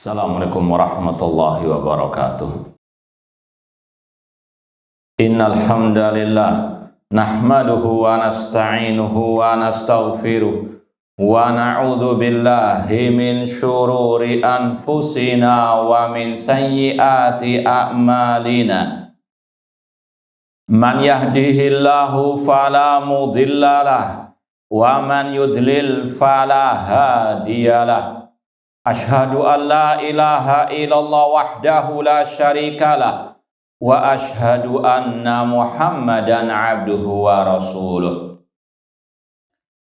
Assalamualaikum warahmatullahi wabarakatuh. Innal hamdalillah nahmaduhu wa nasta'inuhu wa nastaghfiruh wa na'udzu billahi min syururi anfusina wa min sayyiati a'malina. Man yahdihillahu fala mudhillalah wa man yudlil fala hadiyalah. Ashhadu an la ilaha illallah wahdahu la syarikalah wa ashhadu anna Muhammadan abduhu wa rasuluh.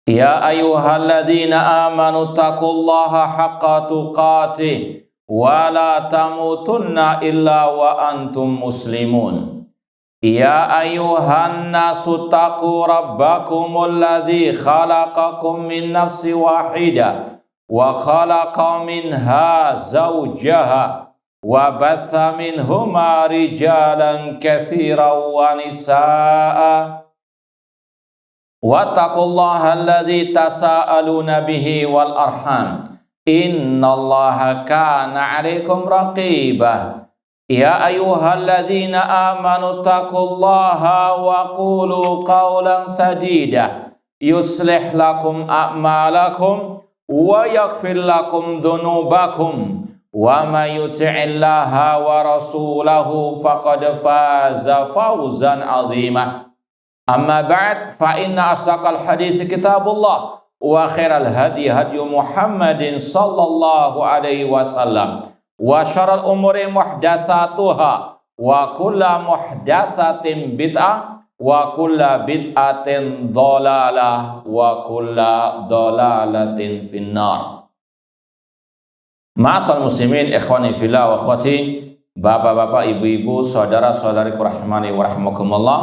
Ya ayyuhalladzina amanu taqullaha haqqa tuqatih wa la tamutunna illa wa antum muslimun. Ya ayyuhan nasu taqu rabbakumul ladzi khalaqakum min nafsin wahidah wa khalaqa minha zawjaha wa batha minhuma rijalan katsiran wa nisaa'a wattaqullaha alladzi tasaaluna bihi wal arham innallaha kana 'alaikum raqibah. Ya ayyuhalladzina amanu taqullaha wa qulu qawlan sadida yuslih lakum a'malakum wa yaghfir lakum dhunubakum wa may yuti'illaha wa rasulahu faqad faza fawzan 'azima. Amma ba'd, fa inna asdaqal hadits kitabullah wa khairal hadi hadyu Muhammadin sallallahu alaihi wasallam wa syarrul umuri muhdatsatuha wa kullu muhdatsatin bid'ah wa kulla bid'atin dhalalah wa kulla dhalalatin finnar. Ma'asal muslimin ikhwani fillah wa akhwati, bapak-bapak, ibu-ibu, saudara-saudariku rahimani wa rahimakumullah.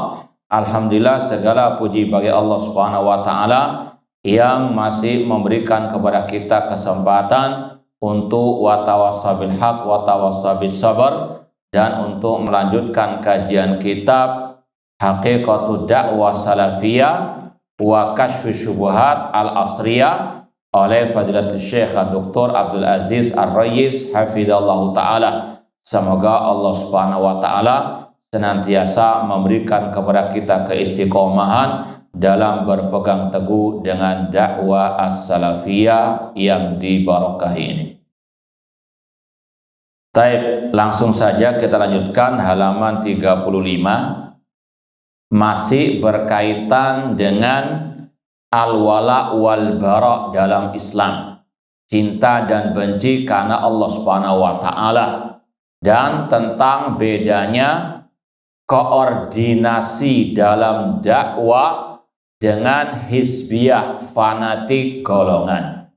Alhamdulillah, segala puji bagi Allah Subhanahu wa taala yang masih memberikan kepada kita kesempatan untuk watawassabil haq watawassabil sabar dan untuk melanjutkan kajian kitab Haqiqatu Da'wah Salafiyah wa Kashfi Syubuhat Al-Asriyah oleh Fadilatul Syekh Dr. Abdul Aziz Ar-Rayis hafidhallahu ta'ala. Semoga Allah Subhanahu wa ta'ala senantiasa memberikan kepada kita keistiqomahan dalam berpegang teguh dengan dakwah as-salafiyah yang dibarakahi ini. Baik, langsung saja kita lanjutkan halaman 35. Masih berkaitan dengan al-wala wal bara dalam Islam, cinta dan benci karena Allah Subhanahu wa taala, dan tentang bedanya koordinasi dalam dakwah dengan hizbiyah fanatik golongan.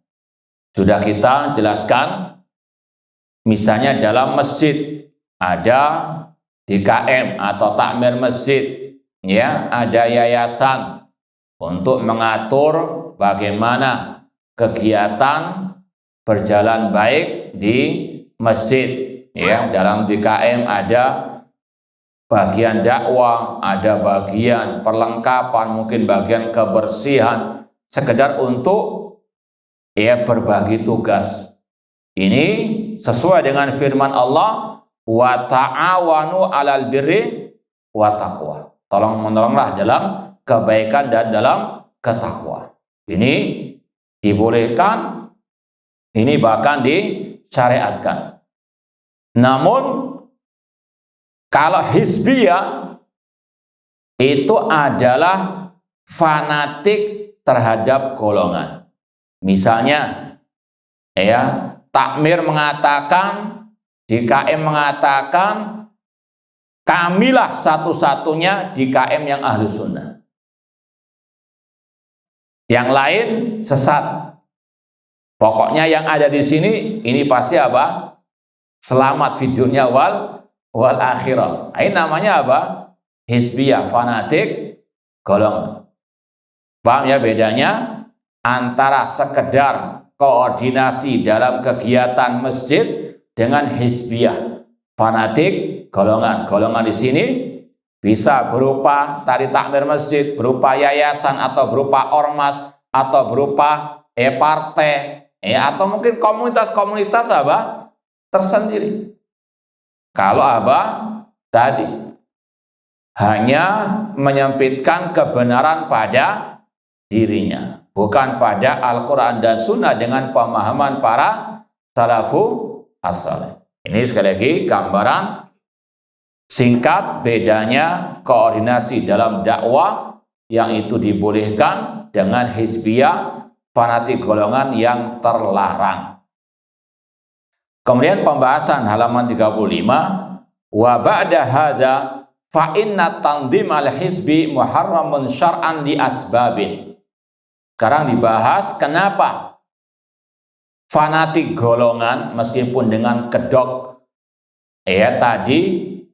Sudah kita jelaskan, misalnya dalam masjid ada DKM atau takmir masjid, ya, ada yayasan untuk mengatur bagaimana kegiatan berjalan baik di masjid, ya. Dalam DKM ada bagian dakwah, ada bagian perlengkapan, mungkin bagian kebersihan, sekedar untuk berbagi tugas. Ini sesuai dengan firman Allah, wa ta'awanu 'alal birri wa taqwa. Tolong-menolonglah dalam kebaikan dan dalam ketakwaan. Ini dibolehkan, ini bahkan disyariatkan. Namun kalau hizbiyah itu adalah fanatik terhadap golongan. Misalnya, takmir mengatakan, DKM mengatakan, kamilah satu-satunya DKM yang ahlu sunnah. Yang lain sesat. Pokoknya yang ada di sini, ini pasti apa? Selamat fi dunya wal akhirah. Ini namanya apa? Hizbiyah, fanatik golongan. Paham ya bedanya? Antara sekedar koordinasi dalam kegiatan masjid dengan hizbiyah, fanatik golongan. Golongan di sini bisa berupa tari takmir masjid, berupa yayasan atau berupa ormas atau berupa partai, atau mungkin komunitas-komunitas apa tersendiri. Kalau tadi hanya menyempitkan kebenaran pada dirinya, bukan pada Al-Quran dan Sunnah dengan pemahaman para salafus as-salih. Ini sekali lagi gambaran singkat bedanya koordinasi dalam dakwah yang itu dibolehkan dengan hizbiyah, fanatik golongan yang terlarang. Kemudian pembahasan halaman 35, wa ba'da hadza fa inna tanzim al-hizbi muharramun syar'an li asbabin. Sekarang dibahas kenapa fanatik golongan meskipun dengan kedok tadi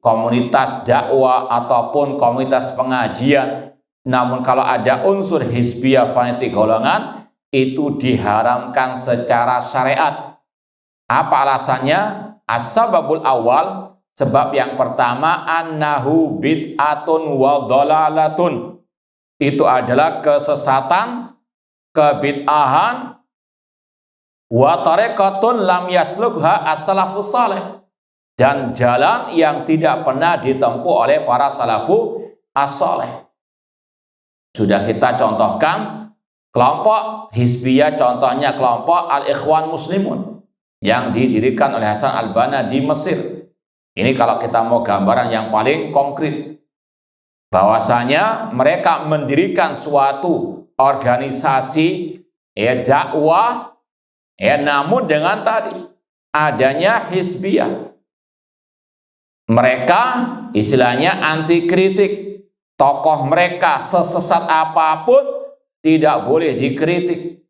komunitas dakwah ataupun komunitas pengajian, namun kalau ada unsur hizbiyah fanatik golongan itu diharamkan secara syariat. Apa alasannya? As-sababul awal, sebab yang pertama, annahu bid'atun wa dhalalatun. Itu adalah kesesatan, kebid'ahan, wa tariqatun lam yaslukha as-salafus salih, dan jalan yang tidak pernah ditempuh oleh para salafus as-salih. Sudah kita contohkan kelompok hizbiyah, contohnya kelompok Al-Ikhwan Muslimun yang didirikan oleh Hasan al-Banna di Mesir. Ini kalau kita mau gambaran yang paling konkret, bahwasanya mereka mendirikan suatu organisasi dakwah, namun dengan tadi adanya hizbiyah. Mereka istilahnya anti kritik. Tokoh mereka sesesat apapun tidak boleh dikritik.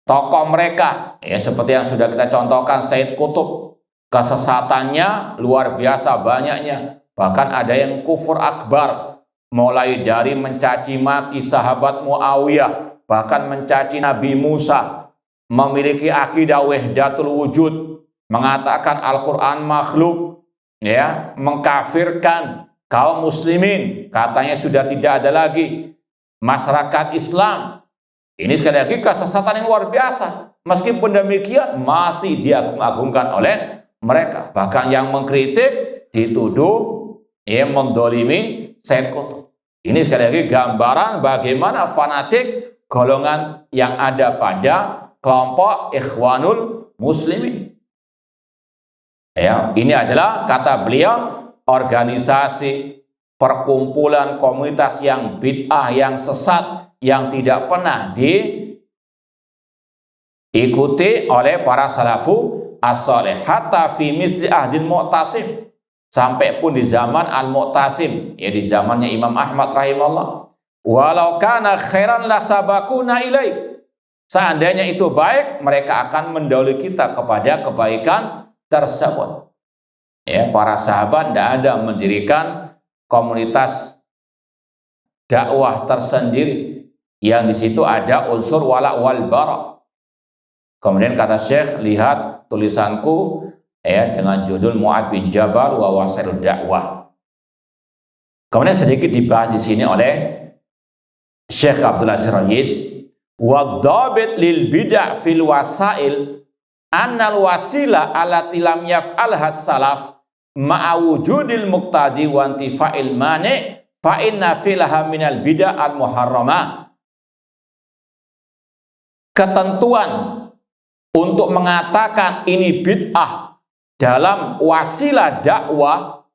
Tokoh mereka seperti yang sudah kita contohkan Said Qutb, kesesatannya luar biasa banyaknya, bahkan ada yang kufur akbar, mulai dari mencaci maki sahabat Muawiyah, bahkan mencaci Nabi Musa, memiliki akidah wahdatul wujud, mengatakan Al-Quran makhluk, mengkafirkan kaum muslimin, katanya sudah tidak ada lagi masyarakat Islam. Ini sekali lagi kesesatan yang luar biasa. Meskipun demikian masih diagung-agungkan oleh mereka. Bahkan yang mengkritik dituduh mendolimi Said Qutb. Ini sekali lagi gambaran bagaimana fanatik golongan yang ada pada kelompok Ikhwanul Muslimin. Ini adalah kata beliau organisasi, perkumpulan komunitas yang bid'ah, yang sesat, yang tidak pernah diikuti oleh para salafu as-salih. Hatta fi misli ahdil Mu'tasim, sampai pun di zaman Al-Mu'tasim, di zamannya Imam Ahmad rahimahullah. Walau kana khairan la sabakuna ilaih, seandainya itu baik, mereka akan mendahului kita kepada kebaikan tersebut. Para sahabat tidak ada mendirikan komunitas dakwah tersendiri yang di situ ada unsur wala wal bara. Kemudian kata Syekh, lihat tulisanku dengan judul Mu'ad bin Jabal wa Wasailud Da'wah. Kemudian sedikit dibahas di sini oleh Syekh Abdullah Sirajis, wa dhabit lil bid'ah fil wasail annal wasila allati lam yaf'alha salaf ma'a wujudil muqtadi wa intifa'il mani' fa inna filaha minal bid'ah al muharramah. Ketentuan untuk mengatakan ini bid'ah dalam wasilah dakwah,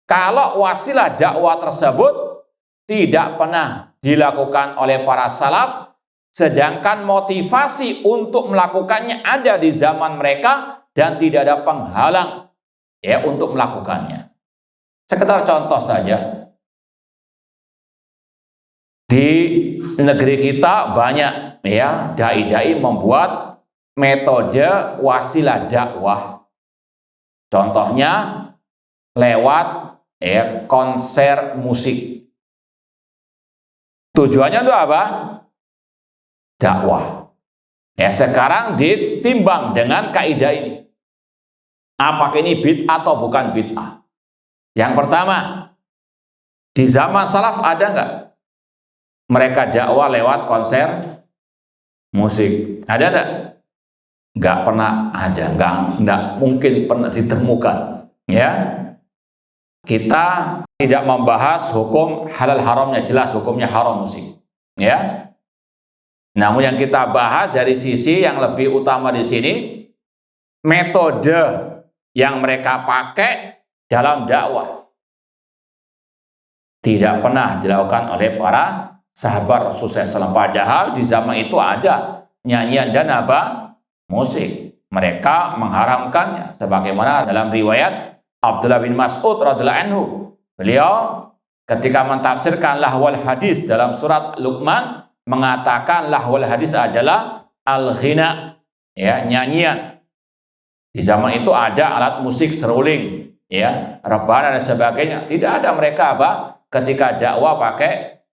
kalau wasilah dakwah tersebut tidak pernah dilakukan oleh para salaf, sedangkan motivasi untuk melakukannya ada di zaman mereka dan tidak ada penghalang untuk melakukannya. Sekedar contoh saja, di negeri kita banyak dai-dai membuat metode wasilah dakwah. Contohnya lewat konser musik. Tujuannya itu apa? Dakwah. Sekarang ditimbang dengan kaidah ini. Apakah ini bid'ah atau bukan bid'ah? Yang pertama, di zaman salaf ada nggak mereka dakwah lewat konser musik? Ada enggak? nggak pernah ada, nggak mungkin pernah ditemukan. Ya, kita tidak membahas hukum halal haramnya, jelas hukumnya haram musik. Ya, namun yang kita bahas dari sisi yang lebih utama di sini, metode yang mereka pakai dalam dakwah tidak pernah dilakukan oleh para sahabat Rasulullah SAW. Padahal di zaman itu ada nyanyian dan musik. Mereka mengharamkannya, sebagaimana dalam riwayat Abdullah bin Mas'ud radhiyallahu anhu. Beliau ketika mentafsirkan lahwal hadis dalam surat Luqman mengatakan lahwal hadis adalah al-ghina, ya, nyanyian. Di zaman itu ada alat musik seruling, ya, rebana dan sebagainya. Tidak ada mereka ketika dakwah pakai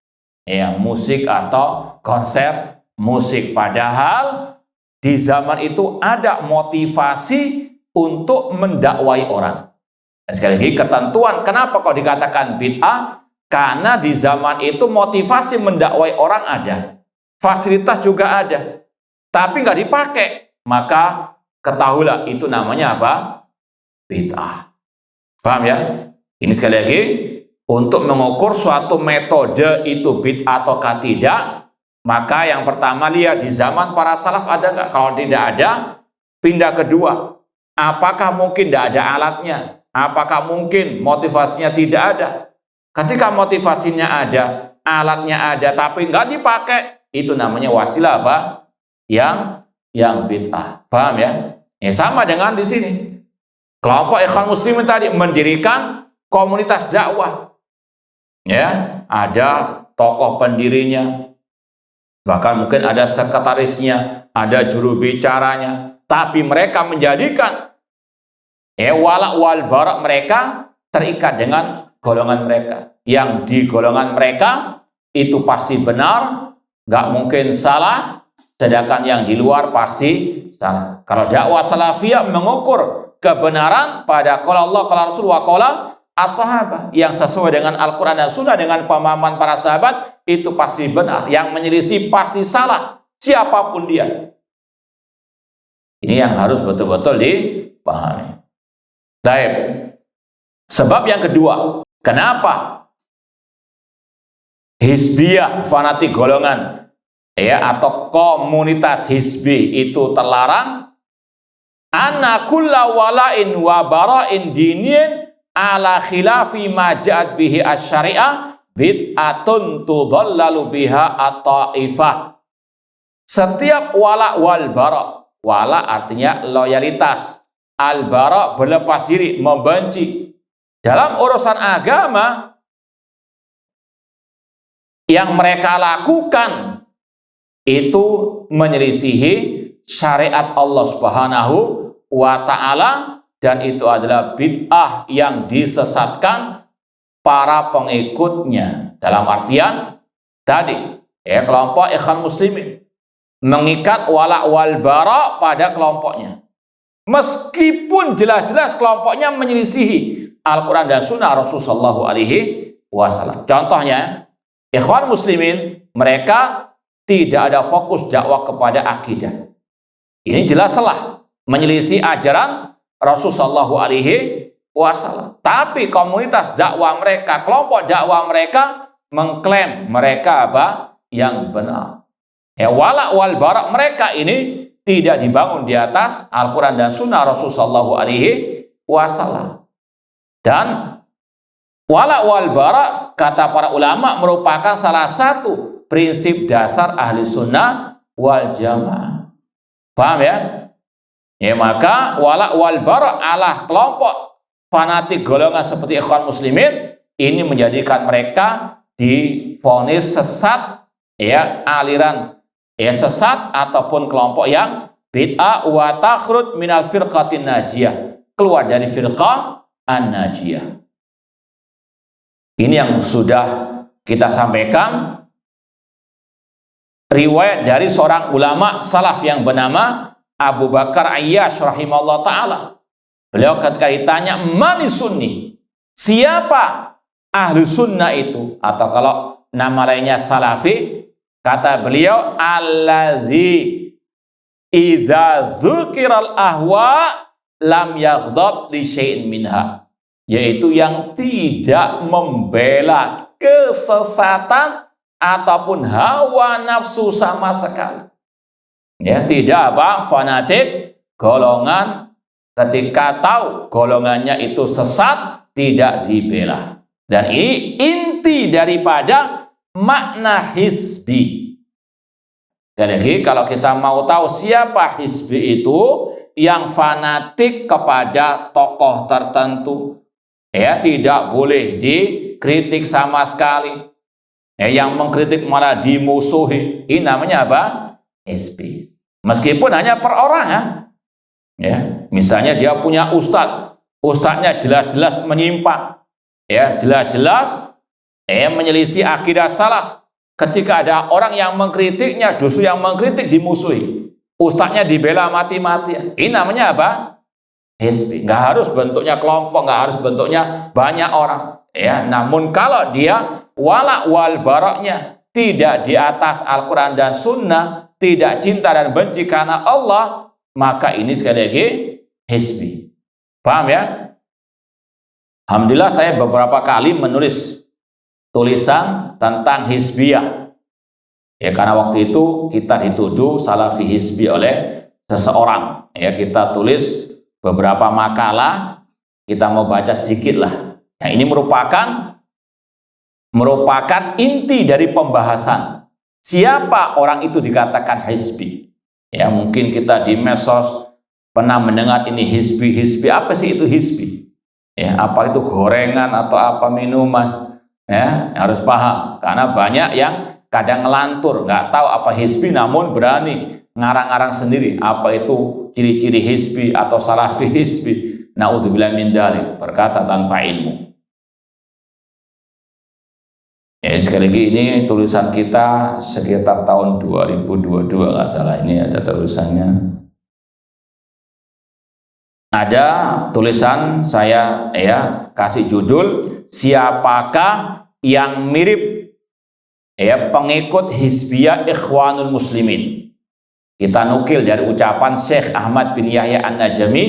ya musik atau konser musik. Padahal di zaman itu ada motivasi untuk mendakwai orang. Dan sekali lagi ketentuan kenapa kok dikatakan bid'ah? Karena di zaman itu motivasi mendakwai orang ada, fasilitas juga ada, tapi nggak dipakai. Maka ketahuilah itu namanya bid'ah. Paham ya? Ini sekali lagi untuk mengukur suatu metode itu bid'ah atau tidak. Maka yang pertama lihat di zaman para salaf ada nggak? Kalau tidak ada, pindah kedua. Apakah mungkin tidak ada alatnya? Apakah mungkin motivasinya tidak ada? Ketika motivasinya ada, alatnya ada, tapi nggak dipakai, itu namanya wasilah yang bid'ah. Paham ya? Ya sama dengan di sini. Kelompok Ikhwan Muslimin tadi mendirikan komunitas dakwah. Ya, ada tokoh pendirinya. Bahkan mungkin ada sekretarisnya, ada juru bicaranya, tapi mereka menjadikan wala wal bara mereka terikat dengan golongan mereka. Yang di golongan mereka itu pasti benar, nggak mungkin salah, sedangkan yang di luar pasti salah. Kalau dakwah salafiyah mengukur kebenaran pada qala Allah, qala Rasul wa qala as-sahabah, yang sesuai dengan Al-Quran dan Sunnah dengan pemahaman para sahabat, itu pasti benar. Yang menyelisih pasti salah, siapapun dia. Ini yang harus betul-betul dipahami. Baik. Sebab yang kedua, kenapa hizbiyah, fanatik golongan atau komunitas hizbi itu terlarang? Anna kulla wala'in wa bara'in diniyin ala khilafi ma ja'at bihi asy-syari'ah bid'atun tudhallalu biha at-ta'ifah. Setiap wala wal bara, wala artinya loyalitas, al bara berlepas diri, membenci. Dalam urusan agama yang mereka lakukan itu menyelisihi syariat Allah Subhanahu wa ta'ala, dan itu adalah bid'ah yang disesatkan para pengikutnya. Dalam artian tadi, kelompok Ikhwan Muslimin mengikat wala wal bara pada kelompoknya, meskipun jelas-jelas kelompoknya menyelisihi Al-Quran dan Sunnah Rasulullah SAW. Contohnya, Ikhwan Muslimin mereka tidak ada fokus dakwah kepada akidah. Ini jelas salah, menyelisih ajaran Rasulullah SAW. Tapi komunitas dakwah mereka, kelompok dakwah mereka mengklaim mereka yang benar. Wala wal bara mereka ini tidak dibangun di atas Al-Quran dan Sunnah Rasulullah SAW. Dan wala wal bara kata para ulama merupakan salah satu prinsip dasar ahli sunnah wal jamaah. Paham ya? Maka wala wal bara ala kelompok fanatik golongan seperti Ikhwan Muslimin ini menjadikan mereka divonis sesat, aliran sesat ataupun kelompok yang bid'ah wa takhrud minal firqatin najiyah, keluar dari firqah an-najiyah. Ini yang sudah kita sampaikan, riwayat dari seorang ulama salaf yang bernama Abu Bakar Ayyash rahimahullah ta'ala. Beliau ketika ditanya mani sunni, siapa ahlu sunnah itu, atau kalau nama lainnya salafi, kata beliau alladzi idza dzukiral ahwa lam yaghdab li syai'in minha, yaitu yang tidak membela kesesatan ataupun hawa nafsu sama sekali. Ya, tidak fanatik golongan ketika tahu golongannya itu sesat tidak dibela. Dan ini inti daripada makna hizbi. Sekali lagi, kalau kita mau tahu siapa hizbi itu, yang fanatik kepada tokoh tertentu, ya tidak boleh dikritik sama sekali. Yang mengkritik malah dimusuhi, ini namanya apa? Hizbi. Meskipun hanya perorangan, ya, misalnya dia punya ustadznya jelas-jelas menyimpang, ya, jelas-jelas menyelisih akidah salaf. Ketika ada orang yang mengkritiknya, justru yang mengkritik dimusuhi, ustadznya dibela mati-matian. Ini namanya apa? Hizbi. Nggak harus bentuknya kelompok, nggak harus bentuknya banyak orang, ya. Namun kalau dia wala wal baroknya tidak di atas Al-Quran dan Sunnah, tidak cinta dan benci karena Allah, maka ini sekali lagi hizbi. Paham ya? Alhamdulillah saya beberapa kali menulis tulisan tentang hizbiyah. Ya, karena waktu itu kita dituduh salafi hizbi oleh seseorang. Ya, kita tulis beberapa makalah, kita mau baca sedikit lah. Nah, ini merupakan inti dari pembahasan. Siapa orang itu dikatakan hizbi? Ya, mungkin kita di medsos pernah mendengar ini hizbi. Apa sih itu hizbi? Ya, apa itu gorengan atau apa minuman? Ya, harus paham. Karena banyak yang kadang ngelantur, nggak tahu apa hizbi, namun berani ngarang-ngarang sendiri. Apa itu ciri-ciri hizbi atau salafi hizbi? Na'udzubillah min dzalik, berkata tanpa ilmu. Ya, sekali lagi ini tulisan kita sekitar tahun 2022 nggak salah, ini ada tulisannya. Ada tulisan saya ya kasih judul, siapakah yang mirip ya pengikut hizbiyah Ikhwanul Muslimin. Kita nukil dari ucapan Syekh Ahmad bin Yahya An-Najmi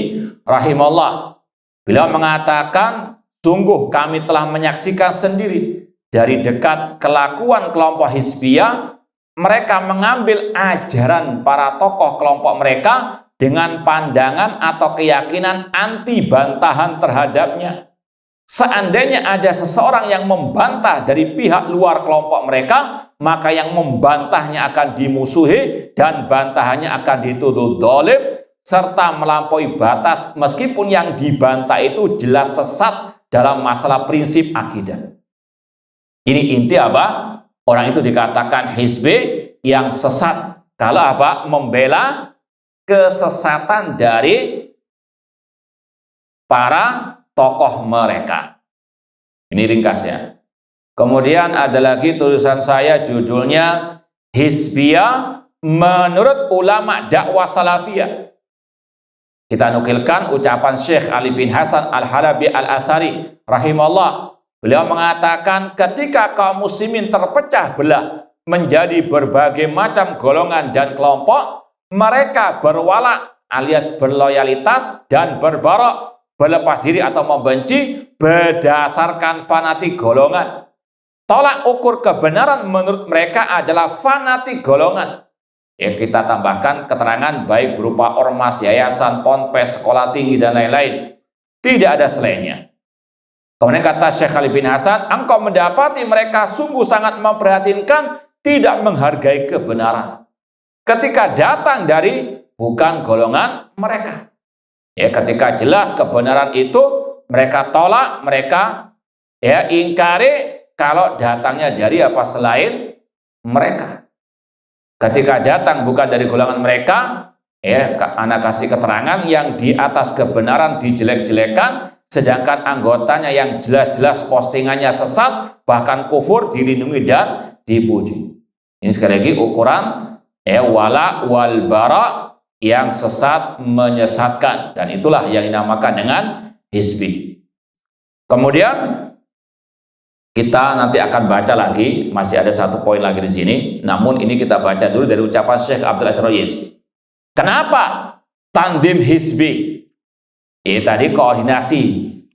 rahimahullah. Beliau mengatakan, sungguh kami telah menyaksikan sendiri dari dekat kelakuan kelompok hizbiyah. Mereka mengambil ajaran para tokoh kelompok mereka dengan pandangan atau keyakinan anti bantahan terhadapnya. Seandainya ada seseorang yang membantah dari pihak luar kelompok mereka, maka yang membantahnya akan dimusuhi dan bantahannya akan dituduh dolim serta melampaui batas, meskipun yang dibantah itu jelas sesat dalam masalah prinsip akidah. Ini inti apa? Orang itu dikatakan hizbi yang sesat kalau apa? Membela kesesatan dari para tokoh mereka. Ini ringkasnya. Kemudian ada lagi tulisan saya judulnya hizbiyah menurut ulama dakwah salafiyah. Kita nukilkan ucapan Syekh Ali bin Hasan Al-Halabi Al-Athari rahimahullah. Beliau mengatakan, ketika kaum muslimin terpecah belah menjadi berbagai macam golongan dan kelompok, mereka berwala alias berloyalitas dan berbarok, berlepas diri atau membenci berdasarkan fanatik golongan. Tolak ukur kebenaran menurut mereka adalah fanatik golongan. Ya, kita tambahkan keterangan baik berupa ormas, yayasan, ponpes, sekolah tinggi dan lain-lain. Tidak ada selainnya. Kemudian kata Syekh Ali bin Hasan, engkau mendapati mereka sungguh sangat memprihatinkan, tidak menghargai kebenaran. Ketika datang dari bukan golongan mereka. Ya, ketika jelas kebenaran itu mereka tolak, mereka ya ingkari kalau datangnya dari apa selain mereka. Ketika datang bukan dari golongan mereka, ya anak kasih keterangan yang di atas kebenaran dijelek-jelekan, sedangkan anggotanya yang jelas-jelas postingannya sesat, bahkan kufur, dilindungi dan dipuji. Ini sekali lagi ukuran wala wal bara yang sesat menyesatkan, dan itulah yang dinamakan dengan hizbi. Kemudian kita nanti akan baca lagi, masih ada satu poin lagi di sini. Namun ini kita baca dulu dari ucapan Syekh Abdul Aziz Rais. Kenapa? Tandim hizbi. Tadi koordinasi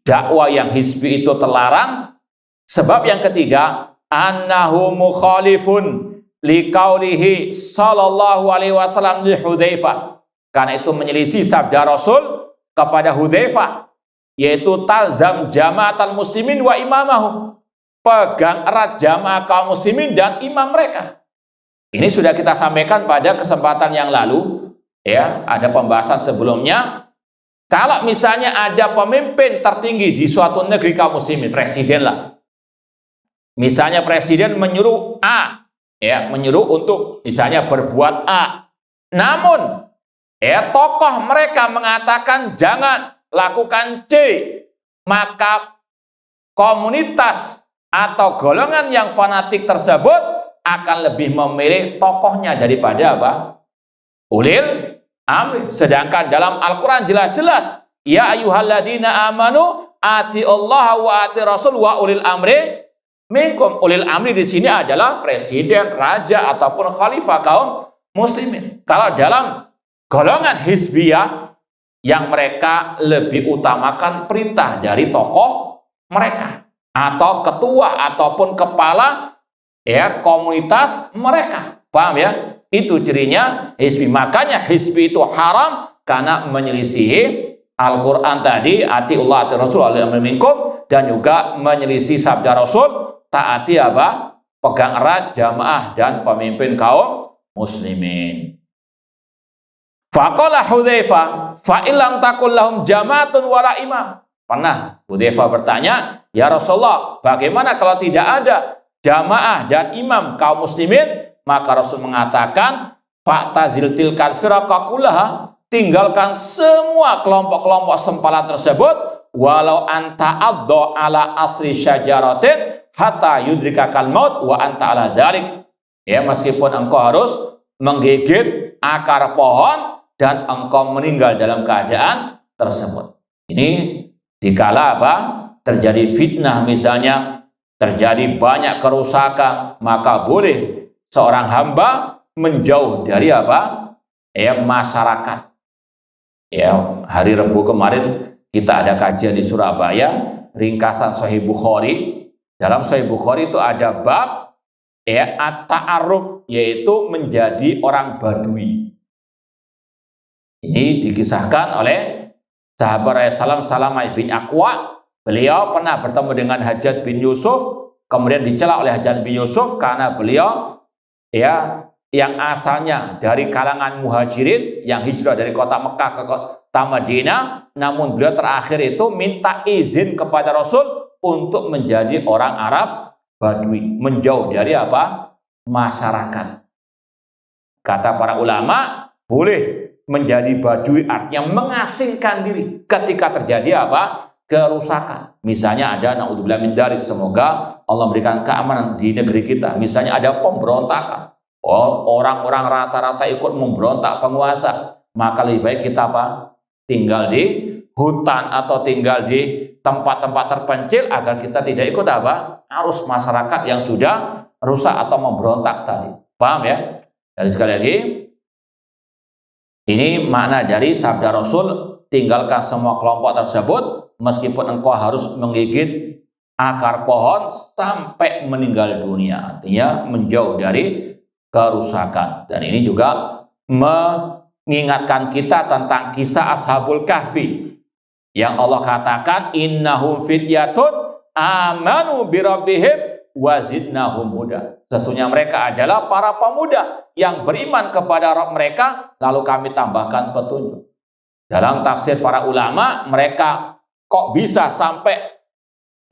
dakwah yang hizbi itu terlarang. Sebab yang ketiga, annahu mukhalifun liqaulihi sallallahu alaihi wasallam li Hudzaifah. Karena itu menyelisih sabda Rasul kepada Hudzaifah, yaitu talzam jama'atal muslimin wa imamahum. Pegang erat jamaah kaum muslimin dan imam mereka. Ini sudah kita sampaikan pada kesempatan yang lalu. Ya, ada pembahasan sebelumnya. Kalau misalnya ada pemimpin tertinggi di suatu negeri kaum muslimin, presiden lah. Misalnya presiden menyuruh A, ya, menyuruh untuk misalnya berbuat A. Namun, ya, tokoh mereka mengatakan jangan lakukan C. Maka komunitas atau golongan yang fanatik tersebut akan lebih memilih tokohnya daripada apa? Ulil amri. Sedangkan dalam Al-Quran jelas-jelas, ya ayyuhalladzina amanu ati Allah wa ati Rasul wa ulil amri minkum. Ulil amri di sini adalah presiden, raja ataupun khalifah kaum muslimin. Kalau dalam golongan hizbiyah yang mereka lebih utamakan perintah dari tokoh mereka atau ketua ataupun kepala ya komunitas mereka. Paham ya? Itu cirinya hizbi. Makanya hizbi itu haram karena menyelisihi Al-Quran tadi, atiullah ati Rasul wa ulil amri minkum, dan juga menyelisih sabda Rasul, taati apa? Pegang erat jamaah dan pemimpin kaum muslimin. Faqala Hudzaifah, fa illam takul lahum jama'atun wala imam. Pernah Hudzaifah bertanya, ya Rasulullah, bagaimana kalau tidak ada jamaah dan imam kaum muslimin? Maka Rasul mengatakan, fa'tazil tilkal firaqa kullaha, tinggalkan semua kelompok-kelompok sempalan tersebut, walau anta addo ala asri syajaratin hatta yudrikakal maut wa anta ala dzalik. Ya, meskipun engkau harus menggigit akar pohon dan engkau meninggal dalam keadaan tersebut. Ini dikala apa? Terjadi fitnah misalnya, terjadi banyak kerusakan, maka boleh seorang hamba menjauh dari apa? Ya, masyarakat. Ya, hari Rabu kemarin kita ada kajian di Surabaya, ringkasan Sahih Bukhari. Dalam Sahih Bukhari itu ada bab ya at-ta'arruf, yaitu menjadi orang Badui. Ini dikisahkan oleh sahabat Rasulullah Salamah bin Aqwa. Beliau pernah bertemu dengan Hajjaj bin Yusuf, kemudian dicela oleh Hajjaj bin Yusuf karena beliau ya yang asalnya dari kalangan muhajirin yang hijrah dari kota Mekah ke kota Madinah, namun beliau terakhir itu minta izin kepada Rasul untuk menjadi orang Arab Badui, menjauh dari apa? Masyarakat. Kata para ulama, boleh menjadi Badui artinya mengasingkan diri ketika terjadi apa? Kerusakan. Misalnya ada naudzubillah min dzalik, semoga Allah memberikan keamanan di negeri kita. Misalnya ada pemberontakan. Orang-orang rata-rata ikut memberontak penguasa, maka lebih baik kita apa? Tinggal di hutan atau tinggal di tempat-tempat terpencil agar kita tidak ikut apa? Arus masyarakat yang sudah rusak atau memberontak tadi. Paham ya? Dan sekali lagi, ini makna dari sabda Rasul, tinggalkan semua kelompok tersebut meskipun engkau harus menggigit akar pohon sampai meninggal dunia. Artinya menjauh dari kerusakan. Dan ini juga mengingatkan kita tentang kisah Ashabul Kahfi yang Allah katakan innahum fityatun amanu birabbihim wazidnahum huda. Sesungguhnya mereka adalah para pemuda yang beriman kepada Rabb mereka, lalu kami tambahkan petunjuk. Dalam tafsir para ulama, mereka kok bisa sampai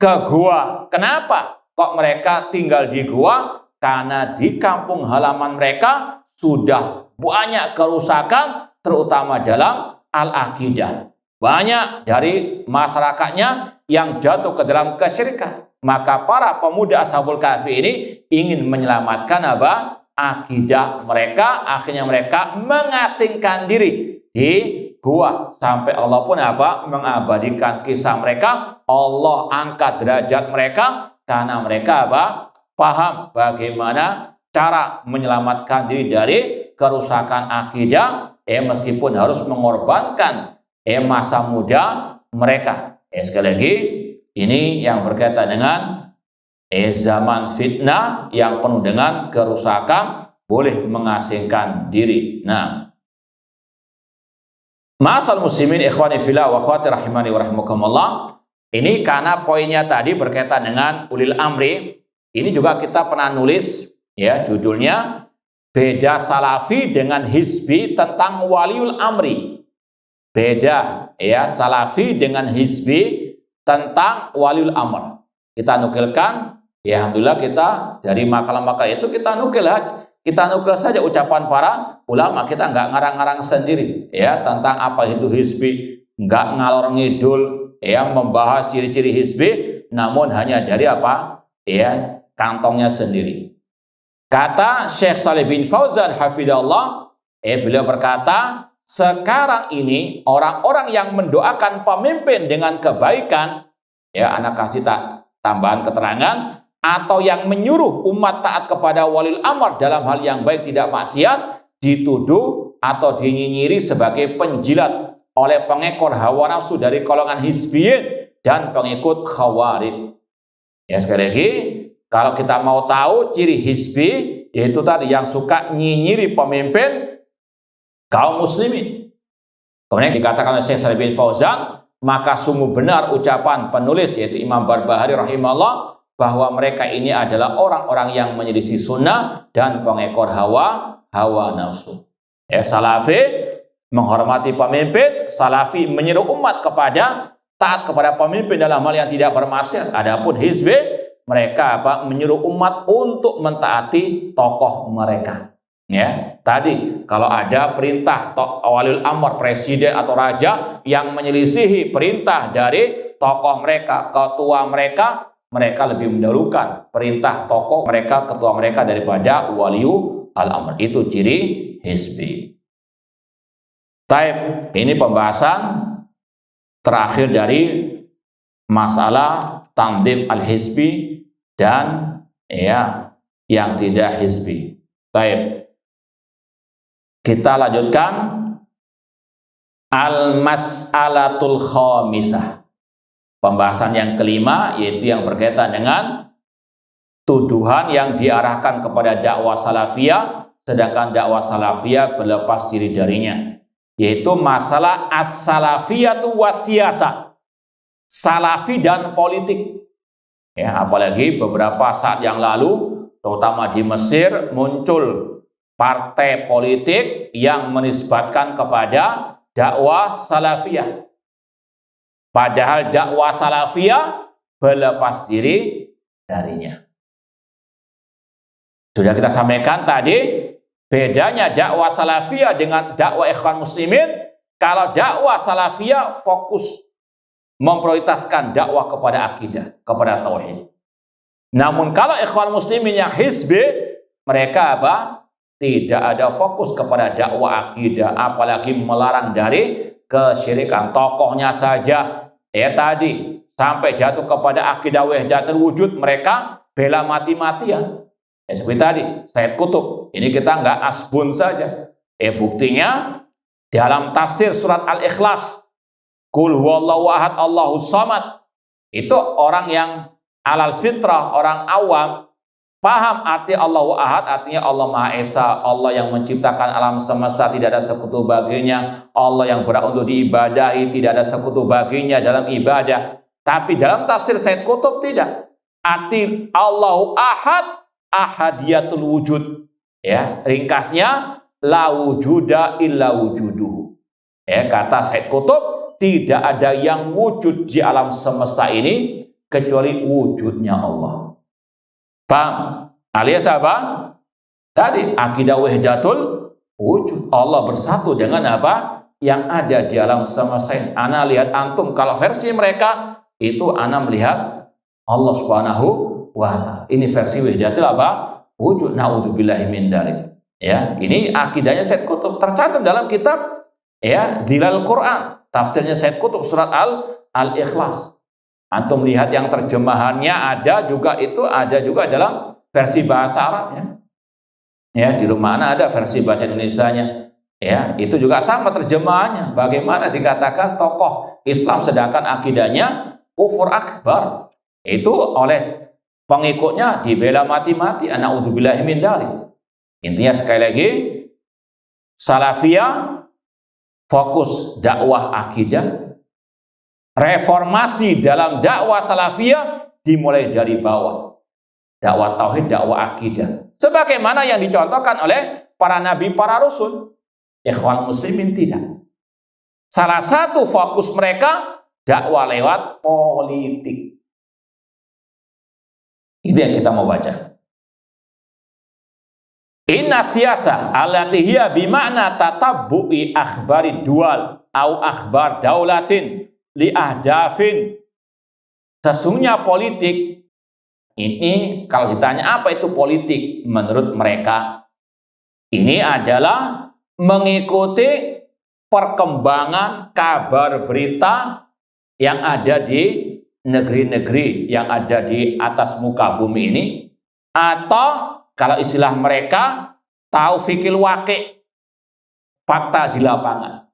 ke gua? Kenapa? Kok mereka tinggal di gua? Karena di kampung halaman mereka sudah banyak kerusakan, terutama dalam al-aqidah. Banyak dari masyarakatnya yang jatuh ke dalam kesyirikan. Maka para pemuda Ashabul Kahfi ini ingin menyelamatkan apa? Akidah mereka. Akhirnya mereka mengasingkan diri di gua. Sampai Allah pun apa? Mengabadikan kisah mereka. Allah angkat derajat mereka karena mereka apa? Paham bagaimana cara menyelamatkan diri dari kerusakan akidah meskipun harus mengorbankan masa muda mereka. Sekali lagi, ini yang berkaitan dengan zaman fitnah yang penuh dengan kerusakan, boleh mengasingkan diri. Nah, ma'asal muslimin ikhwani fillah wa akhwati rahimani wa rahimakumullah, ini karena poinnya tadi berkaitan dengan ulil amri. Ini juga kita pernah nulis, ya, judulnya beda salafi dengan hizbi tentang waliul amri. Beda, ya, salafi dengan hizbi tentang waliul amr. Kita nukilkan, ya, alhamdulillah kita dari makalah-makalah itu kita nukil saja ucapan para ulama. Kita nggak ngarang-ngarang sendiri, ya, tentang apa itu hizbi, nggak ngalor ngidul, ya, membahas ciri-ciri hizbi, namun hanya dari apa, ya, kantongnya sendiri. Kata Syekh Shalih bin Fauzan hafidhahullah, beliau berkata, sekarang ini orang-orang yang mendoakan pemimpin dengan kebaikan, ya, anak kasih tambahan keterangan, atau yang menyuruh umat taat kepada walil amr dalam hal yang baik tidak maksiat, dituduh atau dinyinyiri sebagai penjilat oleh pengekor hawa nafsu dari golongan hizbiyin dan pengikut khawarij. Ya, sekali lagi, kalau kita mau tahu ciri hizbi, yaitu tadi yang suka nyinyiri pemimpin kaum muslimin. Kemudian dikatakan oleh Syekh Shalih bin Fauzan, maka sungguh benar ucapan penulis yaitu Imam Barbahari rahimahullah, bahwa mereka ini adalah orang-orang yang menyelisih sunnah dan pengekor hawa nafsu. Ya, salafi menghormati pemimpin, salafi menyeru umat kepada taat kepada pemimpin dalam hal yang tidak bermaksiat. Adapun hizbi, mereka menyuruh umat untuk mentaati tokoh mereka. Ya, tadi kalau ada perintah walil amr, presiden atau raja yang menyelisihi perintah dari tokoh mereka, ketua mereka, mereka lebih mendahulukan perintah tokoh mereka, ketua mereka daripada waliul amr. Itu ciri hizbi. Taib, ini pembahasan terakhir dari masalah tanzim al-hizbi dan, ya, yang tidak hizbi. Taib. Kita lanjutkan al-mas'alatul khamisah. Pembahasan yang kelima, yaitu yang berkaitan dengan tuduhan yang diarahkan kepada dakwah salafiyah, sedangkan dakwah salafiyah berlepas diri darinya, yaitu masalah as-salafiyatu wasiyasah, salafi dan politik. Ya, apalagi beberapa saat yang lalu, terutama di Mesir, muncul partai politik yang menisbatkan kepada dakwah salafiyah. Padahal dakwah salafiyah berlepas diri darinya. Sudah kita sampaikan tadi, bedanya dakwah salafiyah dengan dakwah ikhwan muslimin. Kalau dakwah salafiyah fokus memprioritaskan dakwah kepada akidah, kepada tauhid. Namun kalau ikhwan muslimin yang hizbi, mereka apa? Tidak ada fokus kepada dakwah akidah, apalagi melarang dari kesyirikan. Tokohnya saja, tadi sampai jatuh kepada akidah wahdatul wujud, mereka bela mati-matian. Seperti tadi, Sayyid Qutb. Ini kita nggak asbun saja. Buktinya dalam tafsir surat Al-Ikhlas, Qul huwallahu ahad Allahus samad. Itu orang yang alal fitrah, orang awam, paham arti Allahu ahad, artinya Allah Maha Esa, Allah yang menciptakan alam semesta, tidak ada sekutu baginya, Allah yang berhak untuk diibadahi, tidak ada sekutu baginya dalam ibadah. Tapi dalam tafsir Sayyid Qutb tidak. Arti Allahu ahad, ahadiyatul wujud. Ya, ringkasnya la wujuda illa wujuduhu. Ya, kata Sayyid Qutb, tidak ada yang wujud di alam semesta ini kecuali wujudnya Allah. Paham? Alias apa? Tadi akidah wahdatul wujud. Allah bersatu dengan apa? Yang ada di alam semesta ini. Ana lihat antum, kalau versi mereka itu ana melihat Allah Subhanahu wa ta'ala. Ini versi wahdatul apa? Wujud. Naudzubillahi min dzalik. Ya, ini akidahnya Sayyid Qutb, tercantum dalam kitab, ya, Dhilal Quran. Tafsirnya Sayyid Qutb surat Al-Ikhlas. Antum lihat yang terjemahannya ada juga dalam versi bahasa Arabnya. Ya, di rumah ana ada versi bahasa Indonesianya. Ya, itu juga sama terjemahannya. Bagaimana dikatakan tokoh Islam sedangkan akidahnya kufur akbar. Itu oleh pengikutnya dibela mati-mati. Na'udzubillahi min dzalik. Intinya sekali lagi, Salafiyah fokus dakwah akidah. Reformasi dalam dakwah Salafiyah dimulai dari bawah. Dakwah tauhid, dakwah akidah. Sebagaimana yang dicontohkan oleh para nabi, para rasul. Ikhwan muslimin tidak. Salah satu fokus mereka dakwah lewat politik. Itu yang kita mau baca. Inna siyasah allati hiya bima'na tatabbu'i akhbari dual au akhbar daulatin li ahdafin. Sesungguhnya politik ini, kalau ditanya apa itu politik menurut mereka, ini adalah mengikuti perkembangan kabar berita yang ada di negeri-negeri yang ada di atas muka bumi ini, atau kalau istilah mereka taufikil waqi', fakta di lapangan.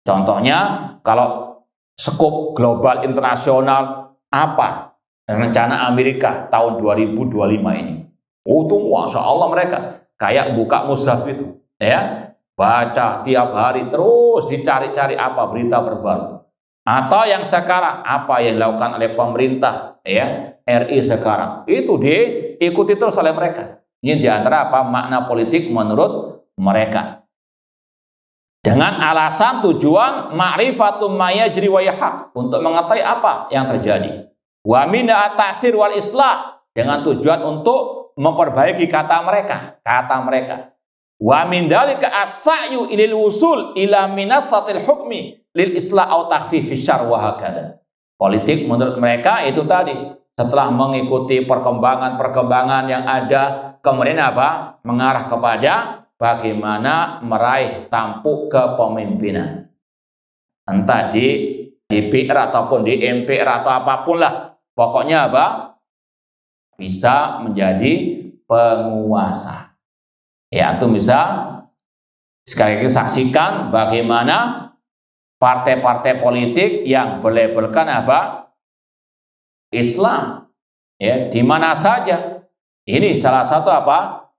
Contohnya kalau skop global internasional, apa rencana Amerika tahun 2025 ini. Oh, itu Masya Allah mereka kayak buka mushaf itu, ya, baca tiap hari terus dicari-cari apa berita terbaru. Atau yang sekarang apa yang dilakukan oleh pemerintah, ya, RI sekarang itu diikuti terus oleh mereka. Ini diantara apa makna politik menurut mereka. Dengan alasan tujuan ma'rifatum ma yajri wa yahaq, untuk mengetahui apa yang terjadi. Wa min at-ta'thir wal islah, dengan tujuan untuk memperbaiki kata mereka. Wa min dzalika as-sa'yu ilal wusul ila minassatil hukmi lil islah au takhfifis syarr wa hakadha. Politik menurut mereka itu tadi, setelah mengikuti perkembangan yang ada, kemudian apa? Mengarah kepada bagaimana meraih tampuk kepemimpinan. Entah di DPR ataupun di MPR atau apapun lah. Pokoknya apa? Bisa menjadi penguasa. Ya, itu bisa sekali lagi saksikan bagaimana partai-partai politik yang berlabelkan apa? Islam. Ya, di mana saja. Ini salah satu apa?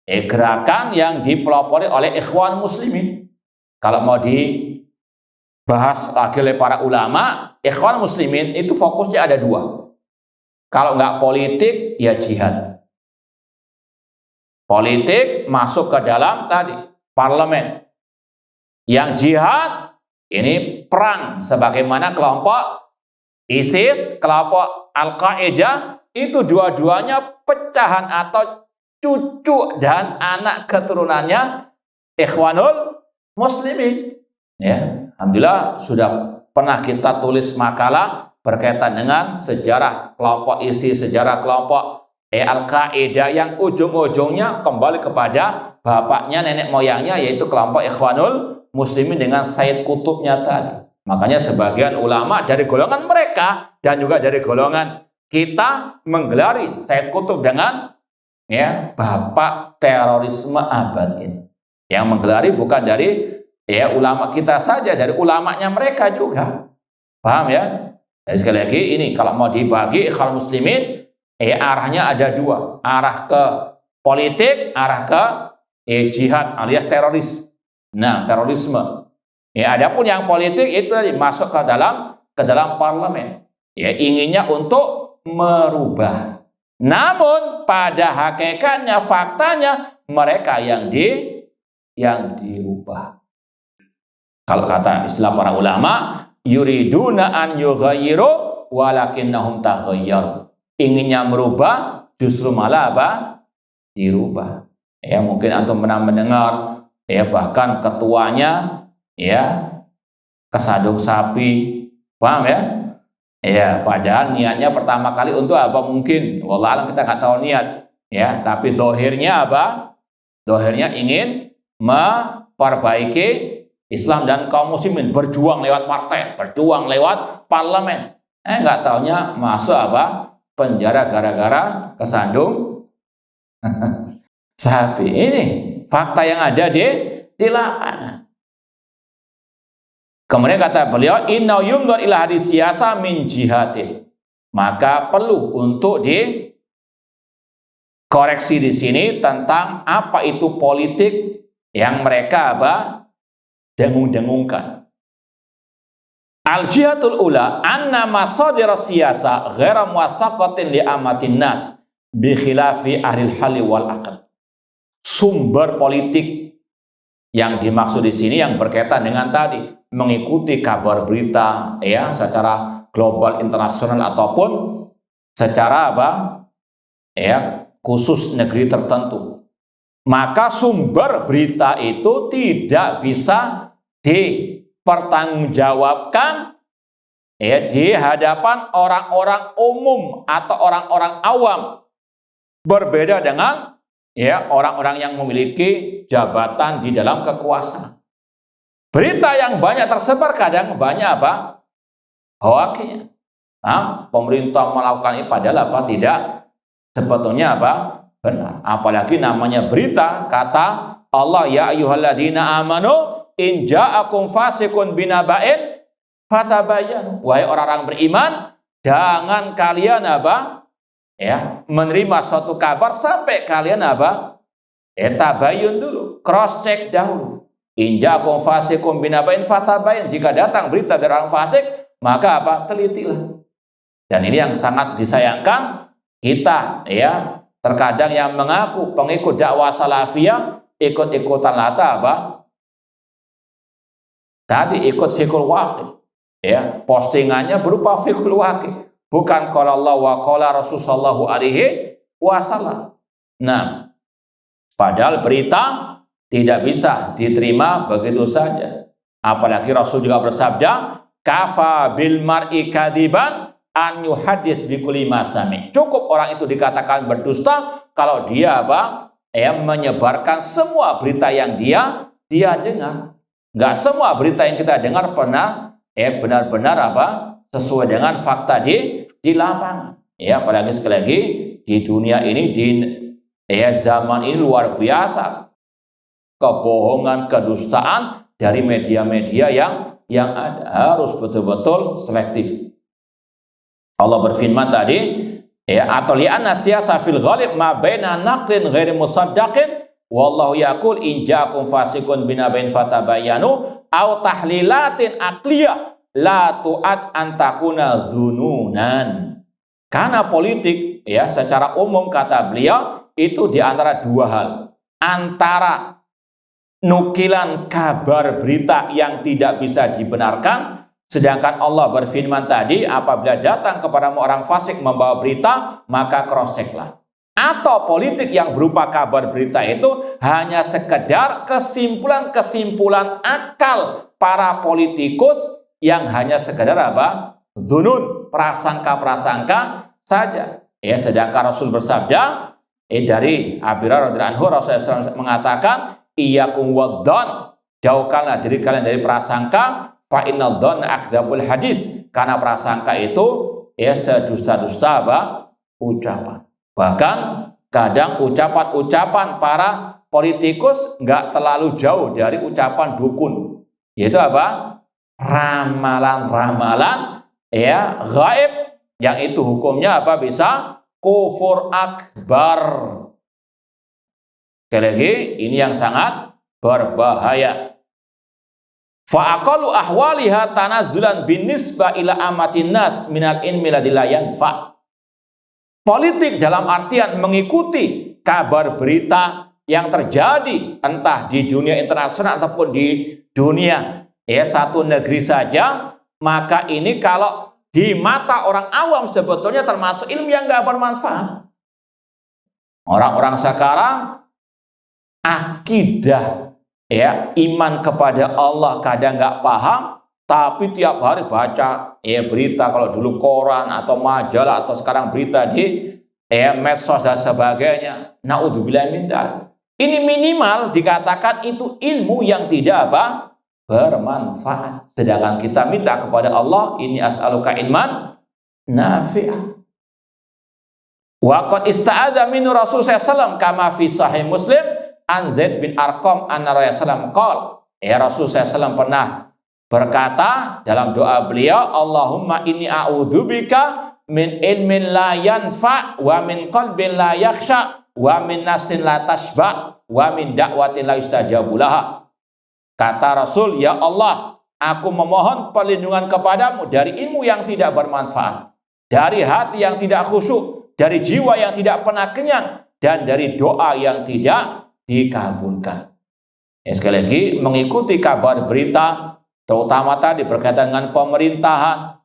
Gerakan yang dipelopori oleh ikhwan muslimin. Kalau mau dibahas lagi oleh para ulama, ikhwan muslimin itu fokusnya ada dua. Kalau nggak politik, ya jihad. Politik masuk ke dalam tadi parlemen. Yang jihad ini perang, sebagaimana kelompok ISIS, kelompok Al-Qaeda, itu dua-duanya pecahan atau cucu dan anak keturunannya ikhwanul muslimin. Ya, alhamdulillah sudah pernah kita tulis makalah berkaitan dengan sejarah kelompok ISIS, sejarah kelompok Al-Qaeda yang ujung-ujungnya kembali kepada bapaknya, nenek moyangnya, yaitu kelompok ikhwanul muslimin dengan Sayyid Kutubnya tadi. Makanya sebagian ulama dari golongan mereka dan juga dari golongan kita menggelari Sayyid Kutub dengan ya bapak terorisme abad ini. Yang menggelari bukan dari ya ulama kita saja, dari ulamanya mereka juga. Paham ya? Jadi sekali lagi ini kalau mau dibagi ikhwan muslimin, arahnya ada dua, arah ke politik, arah ke jihad alias teroris. Nah, terorisme. Ya, adapun yang politik itu tadi masuk ke dalam parlemen. Ya, inginnya untuk merubah. Namun pada hakikatnya, faktanya mereka yang dirubah. Kalau kata istilah para ulama, yuriduna an yughayyiru walakinnahum taghayyaru. Inginnya merubah, justru malah apa? Dirubah. Ya, mungkin antum pernah mendengar ya bahkan ketuanya ya kesadung sapi. Paham ya? Ya, padahal niatnya pertama kali untuk apa mungkin? Wallah alam, kita nggak tahu niat. Ya, tapi dohirnya apa? Dohirnya ingin memperbaiki Islam dan kaum muslimin, berjuang lewat partai, berjuang lewat parlemen. Nggak taunya masuk apa? Penjara gara-gara kesandung sapi. Ini fakta yang ada di di lapangan. Kemudian kata beliau, inna yumdor ila hadis siyasa min jihati. Maka perlu untuk dikoreksi di sini tentang apa itu politik yang mereka dengung-dengungkan. Al-jihatul ula anna masadir siyasa ghaira muwaththaqatin li amatin nas bi khilafi ahli al-hal wal aql. Sumber politik yang dimaksud di sini yang berkaitan dengan tadi mengikuti kabar berita ya secara global internasional ataupun secara khusus negeri tertentu. Maka sumber berita itu tidak bisa dipertanggungjawabkan di hadapan orang-orang umum atau orang-orang awam. Berbeda dengan orang-orang yang memiliki jabatan di dalam kekuasaan. Berita yang banyak tersebar kadang banyak hoaxnya. Pemerintah melakukan ini padahal tidak sebetulnya benar. Apalagi namanya berita, kata Allah, ya ayyuhalladzina amanu in ja'akum fasiqun binaba'in fatabayyanu. Wahai orang-orang beriman, jangan kalian menerima suatu kabar sampai kalian tabayun dulu, cross check dahulu. Injakum fasikum binabain fatabayin. Jika datang berita dari orang fasik, maka telitilah. Dan ini yang sangat disayangkan, kita terkadang yang mengaku pengikut dakwah salafiyah ikut-ikutan tadi ikut fikul waqi. Postingannya berupa fikul waqi, bukan qala Allah wa qala Rasul sallallahu alaihi wasallam. Nah, padahal berita tidak bisa diterima begitu saja. Apalagi Rasul juga bersabda, kafa bil mar'i kadiban an yuhaddits bi kulli ma sami. Cukup orang itu dikatakan berdusta kalau dia menyebarkan semua berita yang dia dengar. Enggak semua berita yang kita dengar pernah benar-benar sesuai dengan fakta di lapangan. Apalagi sekali lagi di dunia ini zaman ini luar biasa. Kebohongan, kedustaan dari media-media yang ada harus betul-betul selektif. Allah berfirman tadi, atau li'anna siyasa fil ghalib ma baina naqlin ghairi musaddaqin wallahu yaqul in ja'akum fasiqun binabain fatabayyanu aw tahlilatin aqliyah la tu'at an takuna dzununan. Karena politik secara umum kata beliau itu di antara dua hal. Antara nukilan kabar berita yang tidak bisa dibenarkan, sedangkan Allah berfirman tadi, apabila datang kepadamu orang fasik membawa berita, maka cross checklah. Atau politik yang berupa kabar berita itu hanya sekedar kesimpulan-kesimpulan akal para politikus yang hanya sekedar dzunun, prasangka-prasangka saja. Sedangkan Rasul bersabda dari Abi Hurairah radhiyallahu anhu, Rasulullah SAW mengatakan, iyyakum wad-dhann, jauhkanlah diri kalian dari prasangka, fa innal dhanna akdzabul hadits, karena prasangka itu sedusta-dusta ucapan. Bahkan kadang ucapan-ucapan para politikus nggak terlalu jauh dari ucapan dukun, yaitu ramalan-ramalan gaib, yang itu hukumnya bisa kufur akbar. Sekali lagi, ini yang sangat berbahaya. Fa'aqalu ahwaliha tanazzulan binisba ila amatin nas minal ilmi ladzi la yanfa. Politik dalam artian mengikuti kabar berita yang terjadi entah di dunia internasional ataupun di dunia satu negeri saja, maka ini kalau di mata orang awam sebetulnya termasuk ilmu yang nggak bermanfaat. Orang-orang sekarang akidah iman kepada Allah kadang nggak paham, tapi tiap hari baca berita, kalau dulu koran atau majalah atau sekarang berita di medsos dan sebagainya. Naudzubillah min dzalik. Ini minimal dikatakan itu ilmu yang tidak bermanfaat. Sedangkan kita minta kepada Allah, ini as'aluka ilman nafi'ah. Wa qad ista'adza min Rasul sallallahu alaihi wasallam kama fi sahih Muslim an Zaid bin Arqam anna Rasulullah qol, Rasulullah SAW pernah berkata dalam doa beliau, Allahumma inni a'udzubika min ilmin la yanfa wa min qalbin la yakhsha wa min nafsin la tashba wa min da'watin la yustajabu laha. Kata Rasul, ya Allah, aku memohon perlindungan kepadamu dari ilmu yang tidak bermanfaat, dari hati yang tidak khusyuk, dari jiwa yang tidak pernah kenyang, dan dari doa yang tidak dikabulkan. Sekali lagi, mengikuti kabar berita, terutama tadi berkaitan dengan pemerintahan,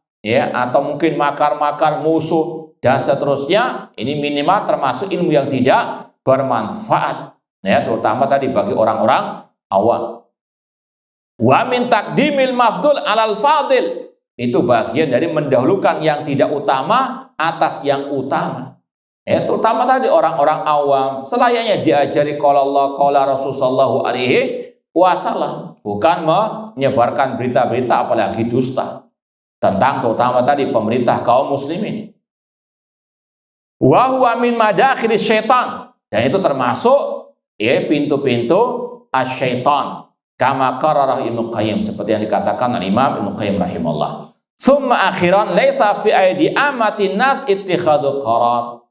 atau mungkin makar-makar musuh, dan seterusnya, ini minimal termasuk ilmu yang tidak bermanfaat, terutama tadi bagi orang-orang awam. Wa min taqdimil mafdul alal fadil, itu bagian dari mendahulukan yang tidak utama atas yang utama. Terutama tadi orang-orang awam selayaknya diajari qala Allah qala Rasul sallallahu alaihi wasallam, bukan menyebarkan berita-berita apalagi dusta tentang terutama tadi pemerintah kaum muslimin. Wa huwa min madakhilis syaitan, dan itu termasuk pintu-pintu asyaitan. Kama qararah Ibnu Qayyim, seperti yang dikatakan oleh Imam Ibnu Qayyim rahimahullah. Summa akhiran laisa fi aidi amatin nas ittikhadul qarar.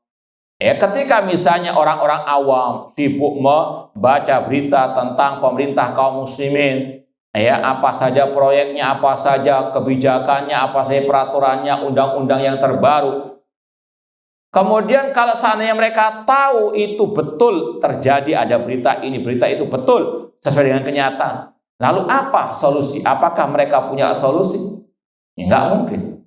Ketika misalnya orang-orang awam sibuk membaca berita tentang pemerintah kaum muslimin, apa saja proyeknya, apa saja kebijakannya, apa saja peraturannya, undang-undang yang terbaru. Kemudian kalau seandainya mereka tahu itu betul terjadi, ada berita ini, berita itu betul sesuai dengan kenyataan, lalu apa solusi? Apakah mereka punya solusi? Enggak mungkin.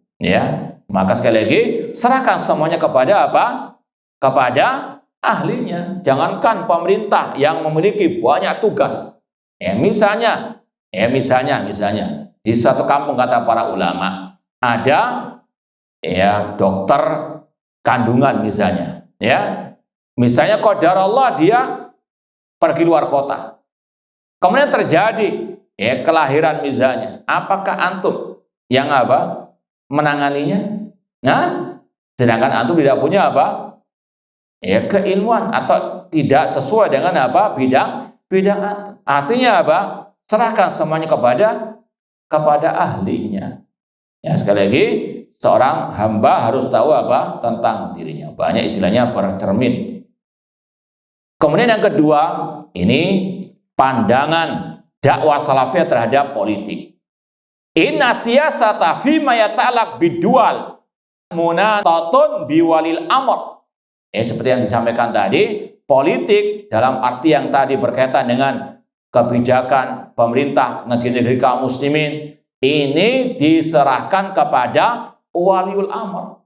Maka sekali lagi, serahkan semuanya kepada apa? Kepada ahlinya. Jangankan pemerintah yang memiliki banyak tugas. Misalnya di suatu kampung, kata para ulama, ada dokter kandungan misalnya. Misalnya qadarullah dia pergi luar kota. Kemudian terjadi kelahiran misalnya. Apakah antum yang menanganinya? Sedangkan antum tidak punya keilmuan atau tidak sesuai dengan bidang antum. Artinya serahkan semuanya kepada ahlinya. Sekali lagi, seorang hamba harus tahu tentang dirinya. Banyak istilahnya bercermin. Kemudian yang kedua, ini pandangan dakwah salafiyah terhadap politik. Inna siyasata fima yata'alaq bidual munatatun biwalil amr. Seperti yang disampaikan tadi, politik dalam arti yang tadi berkaitan dengan kebijakan pemerintah negeri-negeri kaum muslimin, ini diserahkan kepada waliul amr.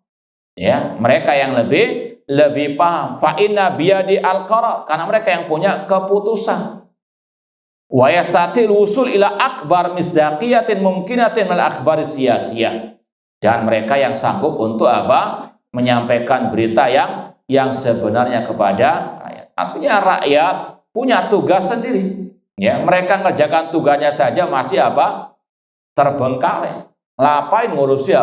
Mereka yang lebih paham. Fa inna biyadi al-qarar, karena mereka yang punya keputusan. Wa yastatil usul ila akbar misdaqiyatin mumkinatin mal akhbari siyasiyah, dan mereka yang sanggup untuk menyampaikan berita yang sebenarnya kepada rakyat. Artinya rakyat punya tugas sendiri. Mereka ngerjakan tugasnya saja masih terbengkalai. Ngapain ngurusi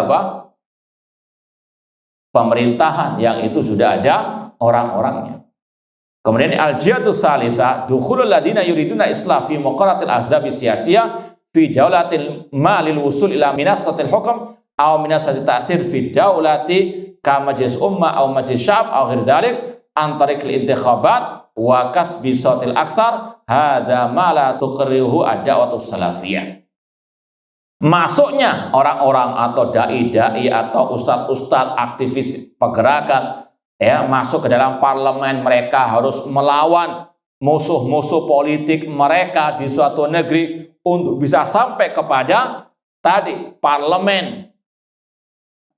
pemerintahan yang itu sudah ada orang-orangnya. Kemudian al-jihadu tsalitsah dukhulul ladina yuriduna islah fi muqaratil ahzabi siyasiyah fi daulatil malil wusul ila minasatil hukm aw minasatil ta'thir fi daulati ka majlis ummah aw majlis sya'ab aw ghair dzalik an tariqil intikhabat wa kasbi sautil aktsar hadza ma la tuqrihu ad-da'watus salafiyah. Masuknya orang-orang atau dai-dai atau ustadz-ustadz aktivis pergerakan masuk ke dalam parlemen, mereka harus melawan musuh-musuh politik mereka di suatu negeri untuk bisa sampai kepada tadi parlemen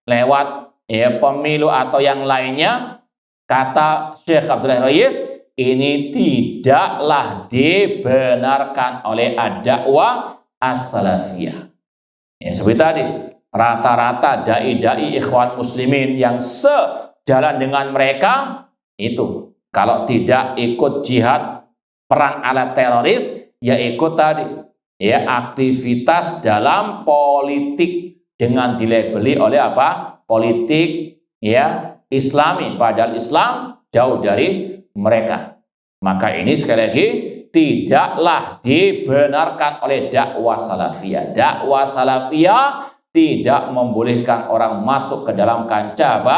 lewat pemilu atau yang lainnya. Kata Syekh Abdullah Rais, ini tidaklah dibenarkan oleh ad-dakwah as-salafiyah. Seperti tadi, rata-rata dai-dai ikhwan muslimin yang sejalan dengan mereka itu, kalau tidak ikut jihad perang ala teroris, ya ikut tadi aktivitas dalam politik dengan dilabeli oleh politik Islami, padahal Islam jauh dari mereka. Maka ini sekali lagi tidaklah dibenarkan oleh dakwah salafiyah. Dakwah salafiyah tidak membolehkan orang masuk ke dalam kancah apa?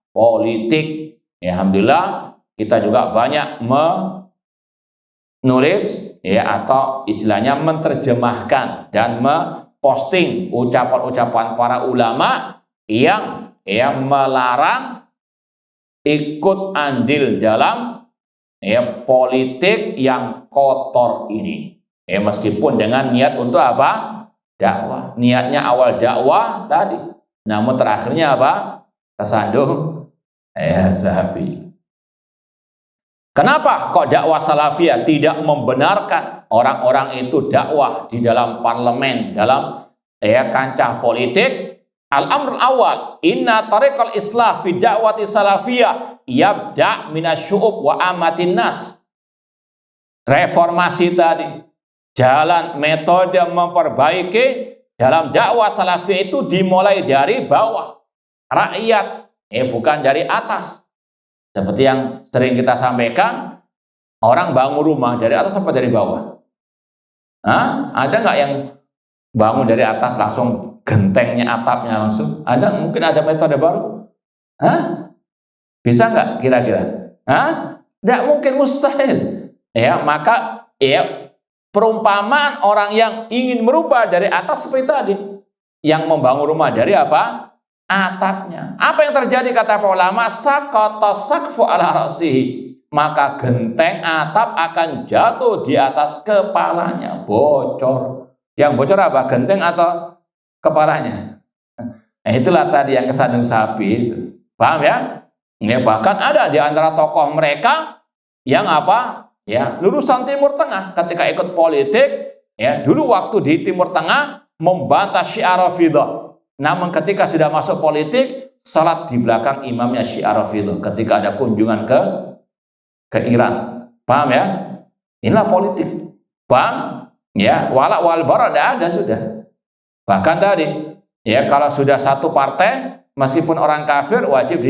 Politik. Ya, alhamdulillah kita juga banyak menulis ya, atau istilahnya menerjemahkan dan memposting ucapan-ucapan para ulama yang melarang ikut andil dalam politik yang kotor ini. Meskipun dengan niat untuk apa? Dakwah. Niatnya awal dakwah tadi, namun terakhirnya apa? Kesandung sapi. Kenapa kok dakwah salafiyah tidak membenarkan orang-orang itu dakwah di dalam parlemen, dalam kancah politik? Al-amr awal, inna tariqal islah fi da'wati salafiyah yabda' minasyu'ub wa amatin nas. Reformasi tadi, jalan metode memperbaiki dalam dakwah salafiyah itu dimulai dari bawah, rakyat, bukan dari atas. Seperti yang sering kita sampaikan, orang bangun rumah dari atas apa dari bawah? Ada nggak yang bangun dari atas langsung gentengnya atapnya langsung? Ada? Mungkin ada metode baru? Bisa nggak kira-kira? Nggak mungkin, mustahil. Maka perumpamaan orang yang ingin merubah dari atas seperti tadi, yang membangun rumah dari apa? Atapnya. Apa yang terjadi kata para ulama? Sakata sakfu ala ra'sihi. Maka genteng atap akan jatuh di atas kepalanya, bocor. Yang bocor apa? Genteng atau kepalanya? Itulah tadi yang kesandung sapi itu. Paham ya? Bahkan ada di antara tokoh mereka yang apa? Lulusan Timur Tengah ketika ikut politik, dulu waktu di Timur Tengah membantah Syiah Rafidhah. Namun ketika sudah masuk politik, salat di belakang imamnya Syiah Rafidhah ketika ada kunjungan ke Iran. Paham ya? Inilah politik. Paham? Walak wal bara ada sudah. Bahkan tadi, kalau sudah satu partai, meskipun orang kafir wajib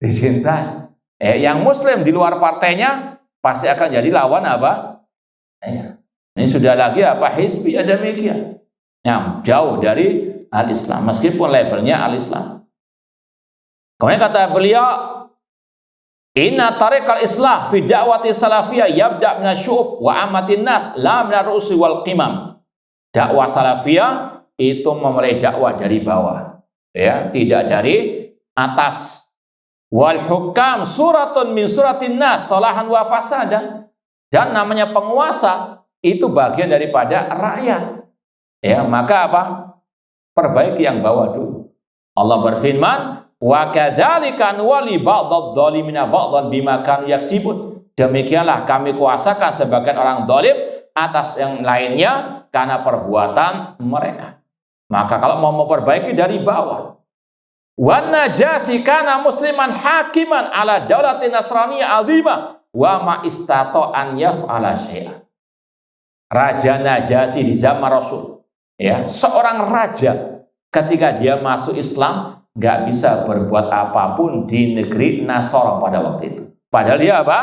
dicintai. Yang muslim di luar partainya pasti akan jadi lawan apa? Ini sudah lagi apa? Hizbi, demikian. Jauh dari al-Islam, meskipun labelnya al-Islam. Kemudian kata beliau, inna tariqal islah fi da'wati salafiyah yabda' minasyu'ub wa amatin nas la minar ru'usi wal qimam. Dakwah salafiyah itu memulai dakwah dari bawah, tidak dari atas. Wal hukam suratun min suratin nas salahan wa fasadan. Dan namanya penguasa itu bagian daripada rakyat. Maka apa? Perbaiki yang bawah dulu. Allah berfirman, wa kadzalika nuwalli ba'dadh-dhalimina ba'dhan bima kanu yaksibun. Demikianlah kami kuasakan sebagian orang zalim atas yang lainnya karena perbuatan mereka. Maka kalau mau memperbaiki dari bawah. Wan Najasyi kana musliman hakiman ala daulatin nasraniyah azimah wa ma istata an yaf'ala syai'an. Raja Najasyi di zaman Rasul, seorang raja ketika dia masuk Islam nggak bisa berbuat apapun di negeri Nasara pada waktu itu. Padahal dia apa?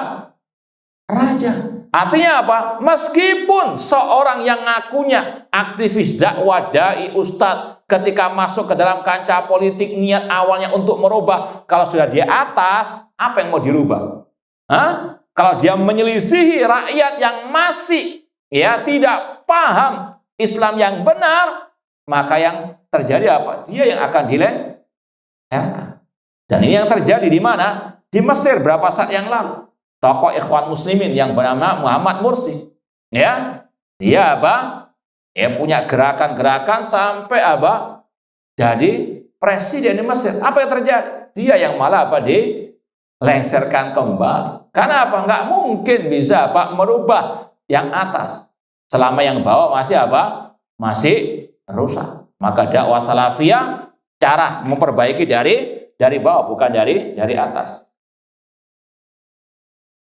Raja. Artinya apa? Meskipun seorang yang ngakunya aktivis dakwah, dai, ustadz, ketika masuk ke dalam kancah politik niat awalnya untuk merubah, kalau sudah di atas, apa yang mau dirubah? Kalau dia menyelisihi rakyat yang masih tidak paham Islam yang benar, maka yang terjadi apa? Dia yang akan dilengsarkan. Dan ini yang terjadi di mana? Di Mesir berapa saat yang lalu. Tokoh Ikhwan Muslimin yang bernama Muhammad Mursi. Dia apa? Punya gerakan-gerakan sampai apa? Jadi presiden di Mesir. Apa yang terjadi? Dia yang malah apa? Dilengsarkan kembali. Karena apa? Nggak mungkin bisa apa? Merubah yang atas. Selama yang bawah masih apa? Masih rusak. Maka dakwah salafiyah cara memperbaiki dari bawah, bukan dari atas.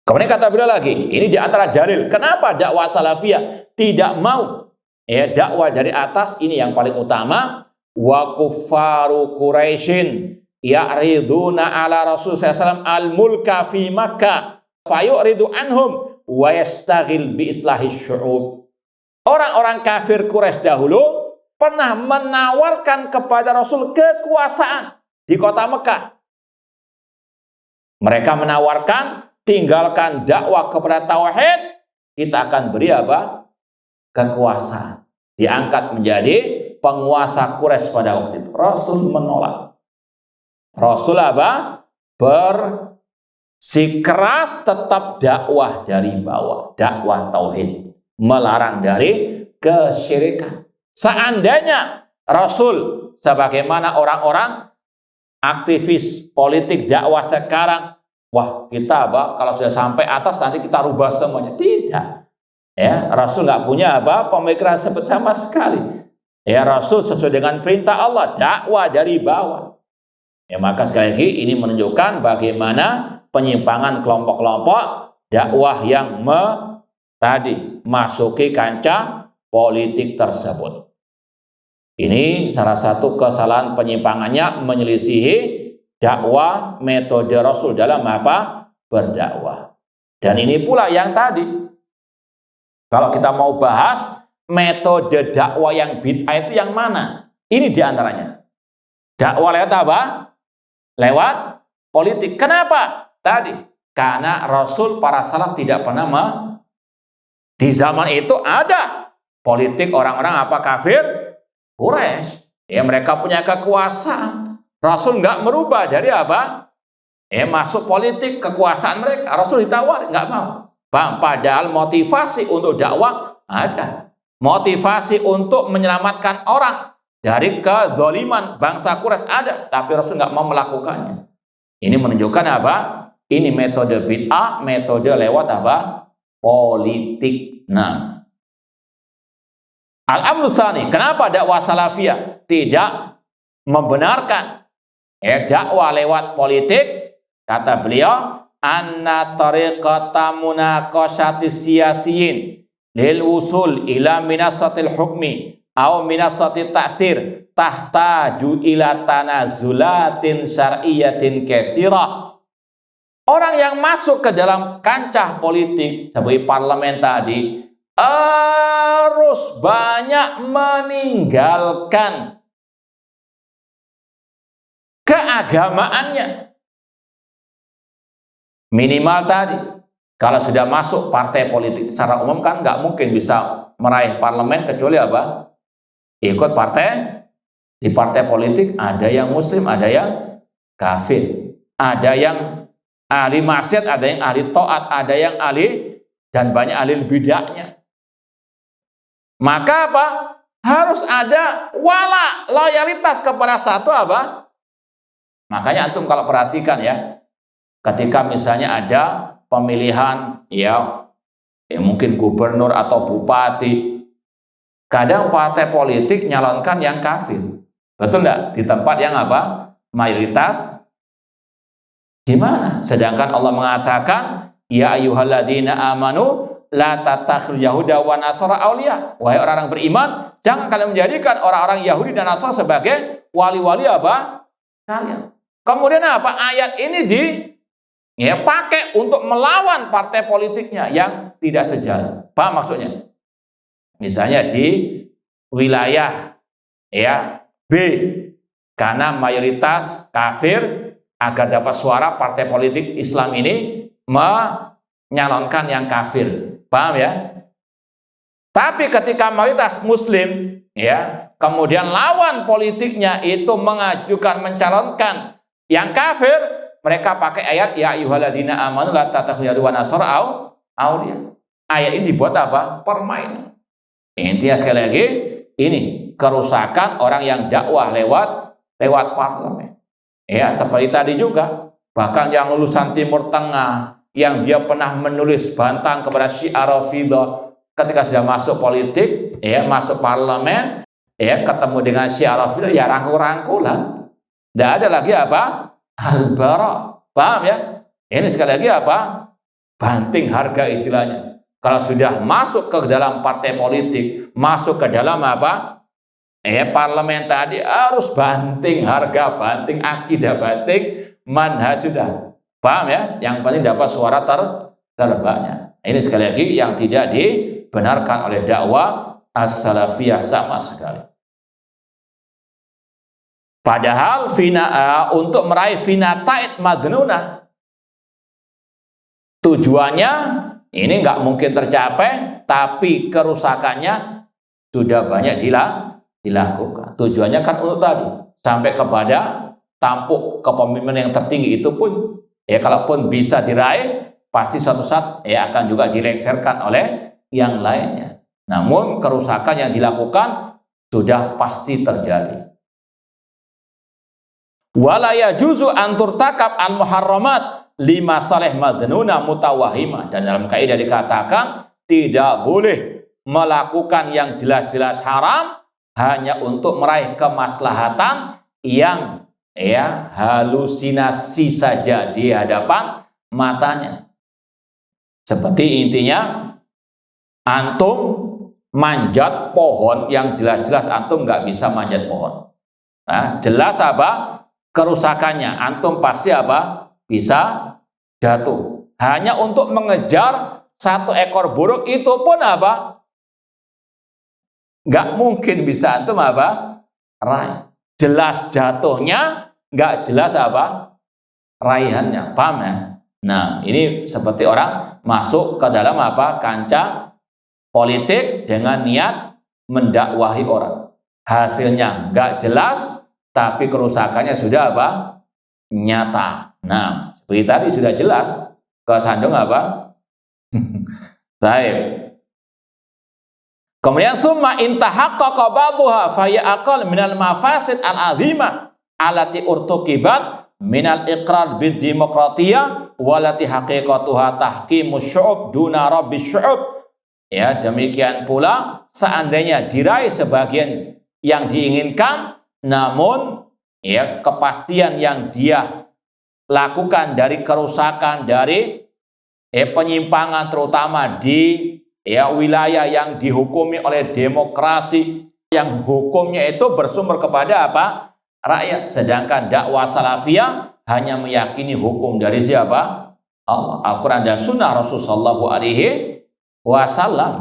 Kemudian kata beliau lagi, ini di antara dalil kenapa dakwah salafiyah tidak mau dakwah dari atas, ini yang paling utama. Wa kuffaru Quraisyin ya'riduna ala Rasul sallallahu alaihi wasallam al-mulka fi Makkah fayuridu anhum wa yastaghil bi islahis syu'ub. Orang-orang kafir Quraisy dahulu pernah menawarkan kepada Rasul kekuasaan di kota Mekah. Mereka menawarkan, tinggalkan dakwah kepada tauhid, kita akan beri apa? Kekuasaan. Diangkat menjadi penguasa Quraisy pada waktu itu. Rasul menolak. Rasul apa? Bersikeras tetap dakwah dari bawah, dakwah tauhid, melarang dari kesyirikan. Seandainya Rasul sebagaimana orang-orang aktivis politik dakwah sekarang, wah kita apa? Kalau sudah sampai atas nanti kita rubah semuanya. Tidak. Ya, Rasul nggak punya apa? Pemikiran seperti sama sekali. Ya, Rasul sesuai dengan perintah Allah, dakwah dari bawah. Ya, maka sekali lagi ini menunjukkan bagaimana penyimpangan kelompok-kelompok dakwah yang masuki kancah politik tersebut. Ini salah satu kesalahan penyimpangannya, menyelisihi dakwah metode Rasul dalam apa? Berdakwah. Dan ini pula yang tadi, kalau kita mau bahas metode dakwah yang bid'ah itu yang mana? Ini diantaranya. Dakwah lewat apa? Lewat politik. Kenapa? Tadi, karena Rasul para salaf tidak pernah di zaman itu ada politik orang-orang apa? Kafir Quraisy. Ya, mereka punya kekuasaan. Rasul nggak merubah dari apa? Masuk politik kekuasaan mereka. Rasul ditawar nggak mau. Padahal motivasi untuk dakwah ada. Motivasi untuk menyelamatkan orang dari kezaliman bangsa Quraisy ada. Tapi Rasul nggak mau melakukannya. Ini menunjukkan apa? Ini metode bid'ah, metode lewat apa? Politik. Nah, al-amru tsani, kenapa dakwah salafiyah tidak membenarkan dakwah lewat politik? Kata beliau, anna tariqata munaqashatis siyasiyin lil usul ila minasatil hukmi aw minasatit ta'thir tahtaju ila tanazulatin syar'iyyatin katsirah. Orang yang masuk ke dalam kancah politik seperti parlemen tadi harus banyak meninggalkan keagamaannya. Minimal tadi, kalau sudah masuk partai politik secara umum kan nggak mungkin bisa meraih parlemen kecuali apa? Ikut partai. Di partai politik ada yang muslim, ada yang kafir, ada yang ahli maksiat, ada yang ahli taat, ada yang ahli dan banyak ahli bid'ahnya. Maka apa? Harus ada wala, loyalitas kepada satu apa? Makanya antum kalau perhatikan ya, ketika misalnya ada pemilihan ya mungkin gubernur atau bupati, kadang partai politik nyalonkan yang kafir. Betul enggak? Di tempat yang apa? Mayoritas. Gimana? Sedangkan Allah mengatakan, ya ayyuhalladzina amanu la tattakhidul yahuda wa nasara auliya. Wahai orang-orang beriman, jangan kalian menjadikan orang-orang Yahudi dan Nasara sebagai wali-wali apa? Kalian. Kemudian apa? Ayat ini pakai untuk melawan partai politiknya yang tidak sejalan. Paham maksudnya? Misalnya di wilayah B, karena mayoritas kafir, agar dapat suara partai politik Islam ini menyalonkan yang kafir. Paham ya? Tapi ketika mayoritas muslim kemudian lawan politiknya itu mengajukan mencalonkan yang kafir, mereka pakai ayat ya ayyuhalladzina amanu la tattakhidhu wa nasara auliya. Ayat ini dibuat apa? Permainan. Intinya sekali lagi, ini kerusakan orang yang dakwah lewat parlemen. Ya, seperti tadi juga, bahkan yang lulusan Timur Tengah, yang dia pernah menulis bantang kepada Syiah Rafidhah, ketika sudah masuk politik, masuk parlemen, ketemu dengan Syiah Rafidhah, rangkul-rangkulan. Tidak ada lagi apa? Al-bara. Paham ya? Ini sekali lagi apa? Banting harga istilahnya. Kalau sudah masuk ke dalam partai politik, masuk ke dalam apa? Parlemen tadi harus banting harga, banting akidah, banting manhaj sudah. Paham ya? Yang penting dapat suara terbanyak. Ini sekali lagi yang tidak dibenarkan oleh dakwah as-salafiyah sama sekali. Padahal untuk meraih fina taid madnuna, tujuannya ini nggak mungkin tercapai, tapi kerusakannya sudah banyak dilakukan. Tujuannya kan untuk tadi sampai kepada tampuk kepemimpinan yang tertinggi itu pun ya kalaupun bisa diraih, pasti suatu saat ya akan juga dilengsarkan oleh yang lainnya. Namun kerusakan yang dilakukan sudah pasti terjadi. Wala yajuzu an turtakab an muharramat lima salih madnuna mutawahimah. Dan dalam kaidah dikatakan tidak boleh melakukan yang jelas-jelas haram hanya untuk meraih kemaslahatan yang ya halusinasi saja di hadapan matanya. Seperti intinya antum manjat pohon yang jelas-jelas antum nggak bisa manjat pohon. Nah, jelas apa kerusakannya? Antum pasti apa bisa jatuh. Hanya untuk mengejar satu ekor burung itu pun apa nggak mungkin bisa antum apa raih. Jelas jatuhnya, nggak jelas apa raihannya. Paham ya? Nah, ini seperti orang masuk ke dalam apa kancah politik dengan niat mendakwahi orang. Hasilnya nggak jelas, tapi kerusakannya sudah apa nyata. Nah, seperti tadi sudah jelas kesandung apa baik. Kemudian summa intahaqqaqa ba'daha fa ya aqal minal mafasid al-azimah allati urtuqibat minal iqrar bid demokratiyah walati haqiqatuha tahkimus syu'ub duna rabbis syu'ub. Ya, demikian pula seandainya diraih sebagian yang diinginkan, namun ya kepastian yang dia lakukan dari kerusakan, dari penyimpangan terutama di wilayah yang dihukumi oleh demokrasi, yang hukumnya itu bersumber kepada apa rakyat, sedangkan dakwah salafiyah hanya meyakini hukum dari siapa? Allah, Al-Quran dan Sunnah Rasulullah SAW.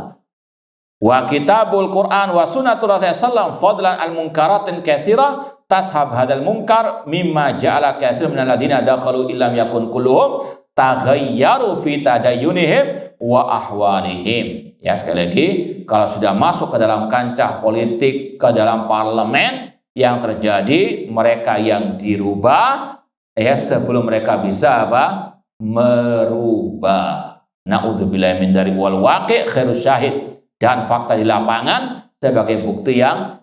Wa kitabul Quran wa sunnatul Rasulullah SAW fadlan al-munkaratin katsira tashab hadal munkar mimma ja'ala katsirun minal ladina dakhalu illam yakun kulluhum taghayyaru fi tadayyunihim wa ahwalihim. Ya, sekali lagi, kalau sudah masuk ke dalam kancah politik, ke dalam parlemen, yang terjadi mereka yang dirubah ya sebelum mereka bisa apa merubah. Na'udzubillahi min dzalik wal waqi' khairus syahid, dan fakta di lapangan sebagai bukti yang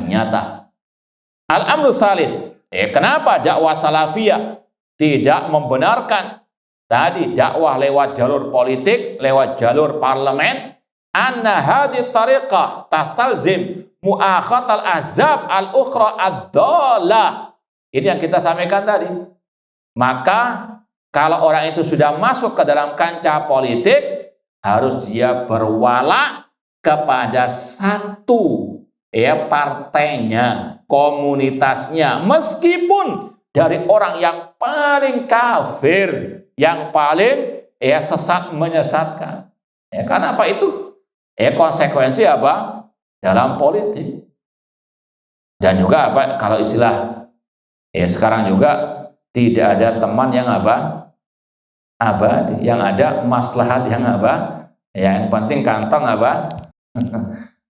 nyata. Al-amru tsalits, kenapa dakwah salafiyah tidak membenarkan tadi dakwah lewat jalur politik, lewat jalur parlemen? Anna hadhihi tariqah tastalzim mu'akhatal azab al-ukhra ad-dhalah. Ini yang kita sampaikan tadi. Maka kalau orang itu sudah masuk ke dalam kancah politik, harus dia berwala kepada satu partainya, komunitasnya, meskipun dari orang yang paling kafir, yang paling sesat menyesatkan. Karena apa itu? Konsekuensi apa dalam politik. Dan juga apa kalau istilah sekarang juga tidak ada teman yang apa abadi, yang ada maslahat yang apa yang penting kantong apa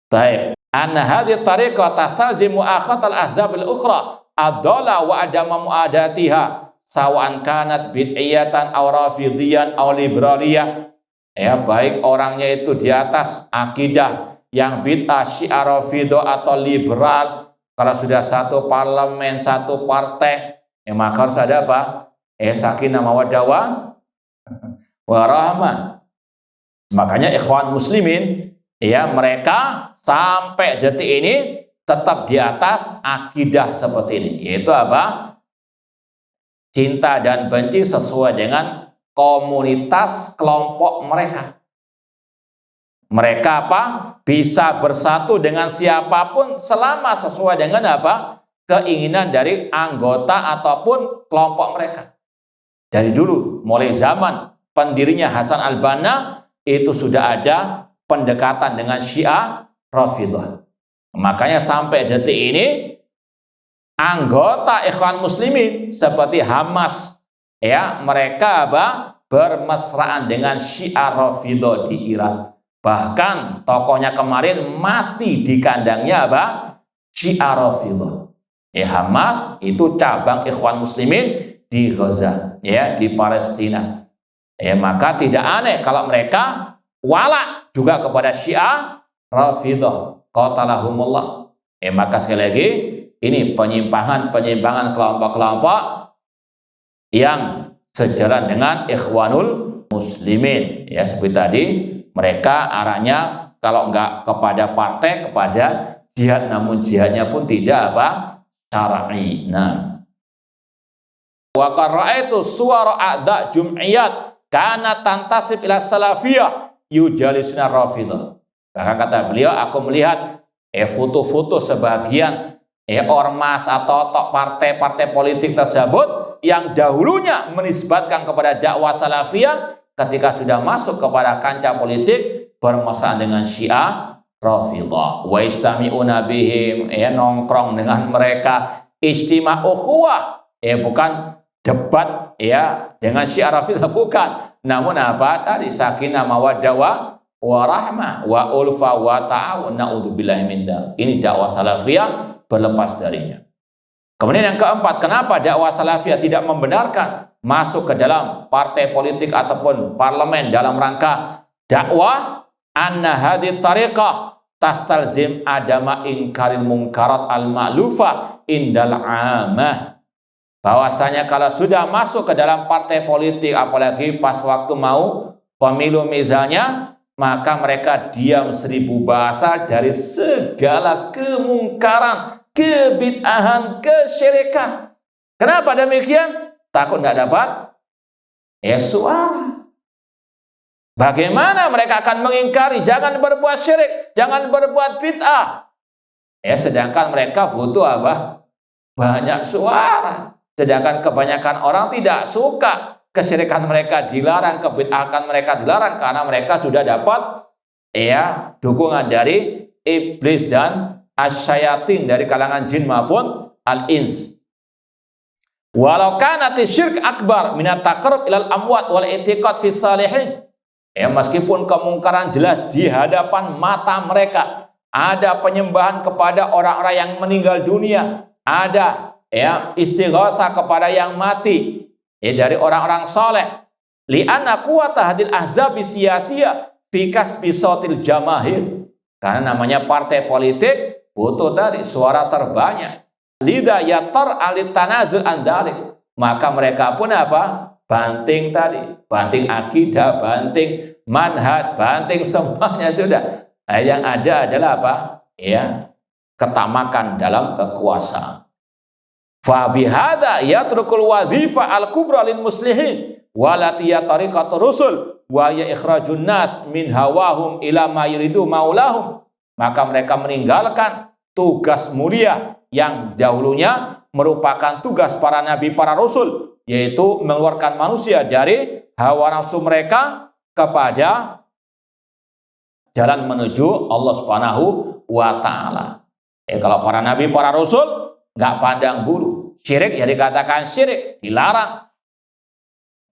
baik. Anna hadhihi tariqah tastalzimu akhatal ahzab al-ukhra ad-dhala wa adama muadatiha sawa'an kanat bid'iyatan aw rafidiyan aw liberaliyah. Baik orangnya itu di atas akidah yang bid'ah, syiah, rafidah atau liberal. Kalau sudah satu parlemen, satu partai, maka harus ada apa? Sakinah mawaddah warahmah. Makanya ikhwan muslimin, mereka sampai detik ini tetap di atas akidah seperti ini, yaitu apa? Cinta dan benci sesuai dengan komunitas kelompok mereka. Mereka apa? Bisa bersatu dengan siapapun selama sesuai dengan apa? Keinginan dari anggota ataupun kelompok mereka. Dari dulu, mulai zaman pendirinya Hasan al-Banna, itu sudah ada pendekatan dengan Syiah Rafidhah. Makanya sampai detik ini anggota Ikhwan Muslimin seperti Hamas ya, mereka bermesraan dengan Syiah Rafidhah di Irak. Bahkan tokohnya kemarin mati di kandangnya Syiah Rafidhah. Hamas itu cabang Ikhwan Muslimin di Gaza ya, di Palestina. Maka tidak aneh kalau mereka wala juga kepada Syiah Rafidhah. Qatalahumullah. Maka sekali lagi ini penyimpangan kelompok-kelompok yang sejalan dengan Ikhwanul Muslimin ya, seperti tadi mereka arahnya kalau enggak kepada partai, kepada jihad, namun jihadnya pun tidak syar'i. Nah, wa qara'aitu suwara a'da jum'iyat kana tantasib ila salafiyah yujalisuna Rafidhah. Maka kata beliau, aku melihat foto-foto sebagian ormas atau partai-partai politik tersebut yang dahulunya menisbatkan kepada dakwah salafiyah, ketika sudah masuk kepada kancah politik bermasalah dengan Syiah Rafidhah. Wa istami'una bihim, nongkrong dengan mereka, istima' ukhuwah, bukan debat dengan Syiah Rafidhah, bukan, namun tadi sakinah mawaddah wa rahmah wa ulfa wa ta'awun. Na'udzubillahi min dzalik. Ini dakwah salafiyah, berlepas darinya. Kemudian yang keempat, kenapa dakwah salafiyah tidak membenarkan masuk ke dalam partai politik ataupun parlemen dalam rangka dakwah? Anna hadhihi tariqah tastalzim adama inkaril munkarat al-ma'lufah indal amah. Bahwasanya kalau sudah masuk ke dalam partai politik, apalagi pas waktu mau pemilu misalnya, maka mereka diam 1000 bahasa dari segala kemungkaran, kebid'ahan, kesyirikan. Kenapa demikian? Takut nggak dapat suara. Bagaimana mereka akan mengingkari jangan berbuat syirik, jangan berbuat bid'ah? Sedangkan mereka butuh banyak suara. Sedangkan kebanyakan orang tidak suka kesyirikan mereka dilarang, kebid'ahan mereka dilarang, karena mereka sudah dapat dukungan dari iblis dan asyayatin dari kalangan jin maupun al-ins. Walau kanati syirk akbar minat taqarrub ilal amwat wal i'tiqad fi salihin. Meskipun kemungkaran jelas di hadapan mata mereka, ada penyembahan kepada orang-orang yang meninggal dunia, ada istighatsah kepada yang mati dari orang-orang soleh. Li'anna quwwata hadil ahzabi siyasiyah fi kasbi sautil jamahir. Karena namanya partai politik butuh tadi suara terbanyak. Lidha yatar alit tanazul andalik. Maka mereka pun banting tadi, banting akidah, banting manhaj, banting semuanya sudah. Yang ada adalah ketamakan dalam kekuasaan. Fa bihadza yatrukul wadhifa al-kubra lil muslihin walati tariqatur rusul wa ya ikhrajun nas min hawahum ila ma yuridu maulahum. Maka mereka meninggalkan tugas mulia yang dahulunya merupakan tugas para nabi, para rasul, yaitu mengeluarkan manusia dari hawa nafsu mereka kepada jalan menuju Allah Subhanahu wa taala. Kalau para nabi, para rasul nggak pandang bulu. Syirik ya dikatakan syirik, dilarang.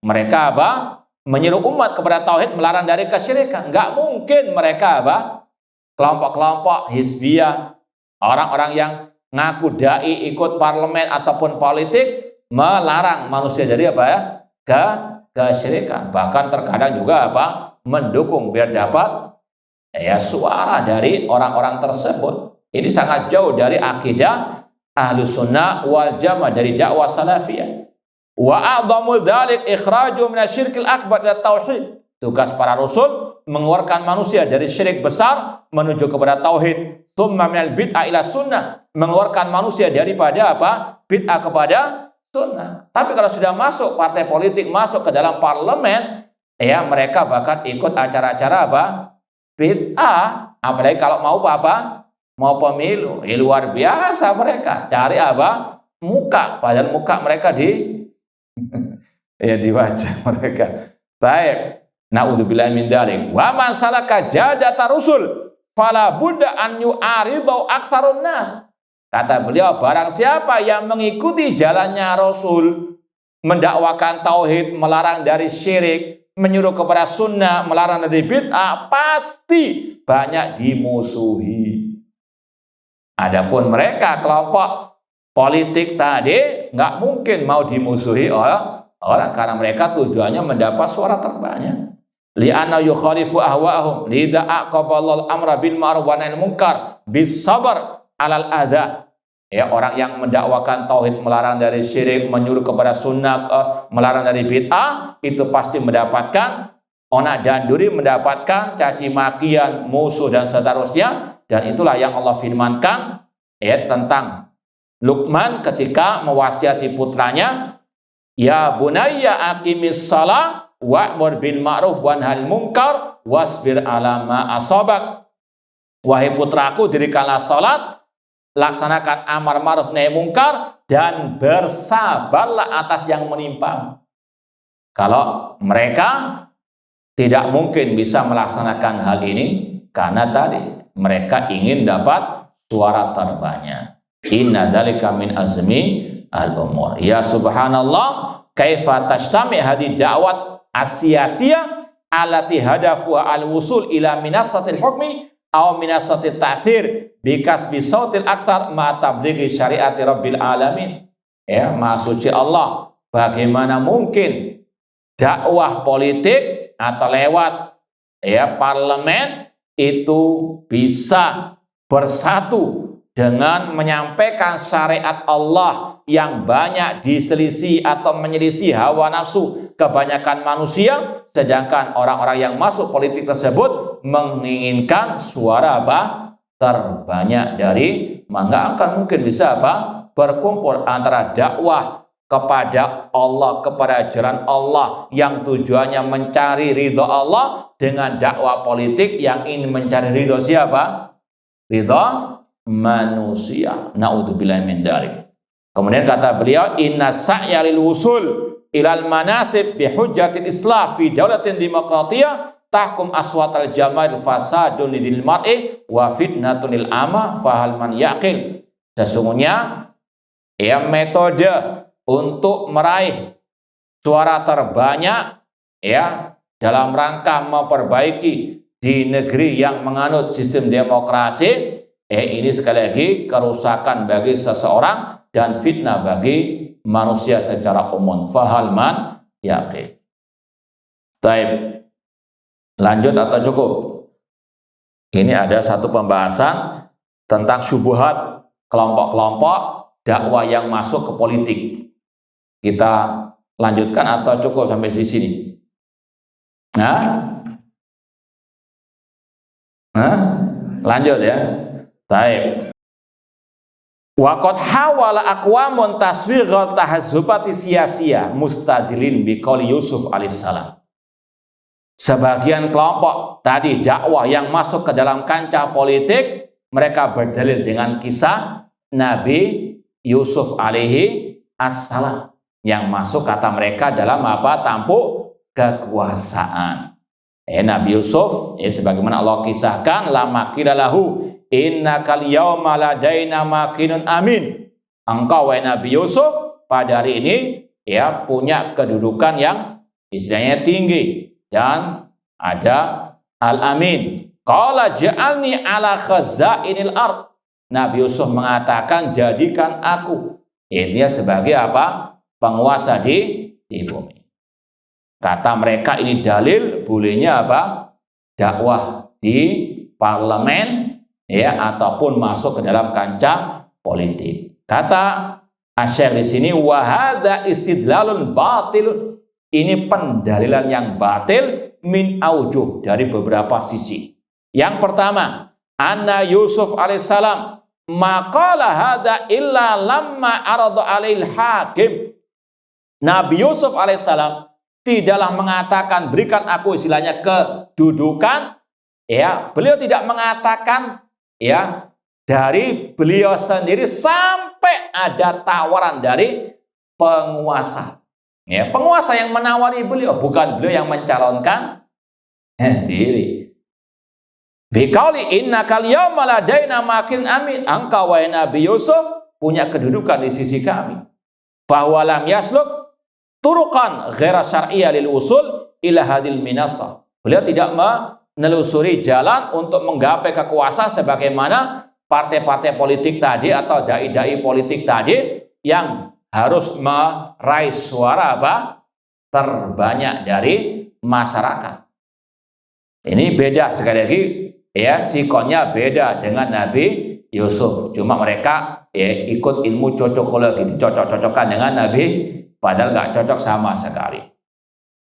Mereka menyuruh umat kepada tauhid, melarang dari kesyirikan. Nggak mungkin mereka kelompok-kelompok hizbiyah, orang-orang yang ngaku dai ikut parlemen ataupun politik, melarang manusia dari kesyirikan. Bahkan terkadang juga mendukung biar dapat suara dari orang-orang tersebut. Ini sangat jauh dari akidah Ahlus Sunnah wal Jamaah, dari dakwah salafiyah. Wa a'dhamu dzalik ikhraju minasyirkil akbar ila tauhid. Tugas para rasul mengeluarkan manusia dari syirik besar menuju kepada tauhid. Tsumma minal bid'ah ila sunnah, mengeluarkan manusia daripada bid'ah kepada sunnah. Tapi kalau sudah masuk partai politik, masuk ke dalam parlemen, mereka bahkan ikut acara-acara bid'ah. Apalagi kalau mau mau pemilu, luar biasa mereka cari muka, padahal muka mereka di di wajah mereka. Baik. Naudzubillahi min dzalik. Wa man salaka jadata rusul fala budda an yu'aridu aktsarun nas. Kata beliau, barang siapa yang mengikuti jalannya Rasul, mendakwakan tauhid, melarang dari syirik, menyuruh kepada sunnah, melarang dari bid'ah, pasti banyak dimusuhi. Adapun mereka kelompok politik tadi nggak mungkin mau dimusuhi oleh orang, karena mereka tujuannya mendapat suara terbanyak. Li'anna yukhalifu ahwa'ahum lidha aqaballahu amra bil ma'ruf wa nahyil munkar bis sabr 'alal adza. Ya, orang yang mendakwakan tauhid, melarang dari syirik, menyuruh kepada sunnah, melarang dari bid'ah, itu pasti mendapatkan onak dan duri, mendapatkan caci makian, musuh dan seterusnya. Dan itulah yang Allah firmankan tentang Luqman ketika mewasiati putranya, ya bunayya aqimis shalah wa'mur bil ma'ruf wanhal munkar wasbir 'ala ma asabak. Wahai putraku, dirikanlah salat, laksanakan amar ma'ruf nahi munkar, dan bersabarlah atas yang menimpa. Kalau mereka tidak mungkin bisa melaksanakan hal ini karena tadi mereka ingin dapat suara terbanyak. Inna dzalika min azmi al-umur. Ya subhanallah, kaifa tashtami hadi da'wat asiyasiyah allati hadafu al-wusul ila minasatil hukmi aw minasatil ta'thir bikasbi sautil aktsar ma tablighi syariati rabbil alamin. Ya, Maha Suci Allah, bagaimana mungkin dakwah politik atau lewat parlemen itu bisa bersatu dengan menyampaikan syariat Allah yang banyak diselisih atau menyelisih hawa nafsu kebanyakan manusia, sedangkan orang-orang yang masuk politik tersebut menginginkan suara terbanyak dari, maka akan mungkin bisa berkumpul antara dakwah kepada Allah, kepada jalan Allah yang tujuannya mencari ridho Allah, dengan dakwah politik yang ingin mencari ridho siapa? Ridho manusia. Naudzubillahi min dzalik. Kemudian kata beliau, inna sa'ya lil wusul ilal manasib bi hujjatil islah fi daulatin demokratiyah tahkum aswatal jamail fasadun lil mar'i wa fitnatun lil ama fahal man yaqil. Sesungguhnya metode untuk meraih suara terbanyak dalam rangka memperbaiki di negeri yang menganut sistem demokrasi, ini sekali lagi kerusakan bagi seseorang dan fitnah bagi manusia secara umum. Fahal man yaqil. Baik, lanjut atau cukup? Ini ada satu pembahasan tentang syubhat kelompok-kelompok dakwah yang masuk ke politik. Kita lanjutkan atau cukup sampai di sini? Lanjut ya. Baik. Waqad hawala aqwamun taswighat tahazzubati siyasiyah mustadilin biqauli Yusuf alaihissalam. Sebagian kelompok tadi dakwah yang masuk ke dalam kancah politik, mereka berdalil dengan kisah Nabi Yusuf alaihi assalam yang masuk, kata mereka, dalam tampuk kekuasaan. Nabi Yusuf sebagaimana Allah kisahkan, lama qila lahu innakal yawma ladaina makinun amin. Engkau wahai Nabi Yusuf pada hari ini punya kedudukan yang istilahnya tinggi dan ada al-amin. Qala ja'alni ala khazainil ard. Nabi Yusuf mengatakan, jadikan aku dia sebagai penguasa di bumi. Kata mereka ini dalil bolehnya dakwah di parlemen ataupun masuk ke dalam kancah politik. Kata Asy-Syaikh di sini, wa hadza istidlalun batilun. Ini pendalilan yang batil min aujuh, dari beberapa sisi. Yang pertama, anna Yusuf alaihissalam maqala hadza illa lamma arada alail hakim. Nabi Yusuf alaihissalam tidaklah mengatakan berikan aku istilahnya kedudukan, beliau tidak mengatakan dari beliau sendiri sampai ada tawaran dari penguasa. Penguasa yang menawari beliau, bukan beliau yang mencalonkan diri. Biqauli innaka al-yawma ladaina makin amin. Engkau wahai Nabi Yusuf punya kedudukan di sisi kami. Fahuwa lam yasluk turuqan ghaira syar'iyyah lil usul ila hadil minasa. Beliau tidak menelusuri jalan untuk menggapai kekuasaan sebagaimana partai-partai politik tadi atau dai-dai politik tadi yang harus meraih suara terbanyak dari masyarakat. Ini beda sekali lagi ya, sikonnya beda dengan Nabi Yusuf. Cuma mereka ikut ilmu cocokologi, dicocok-cocokkan dengan Nabi, padahal nggak cocok sama sekali.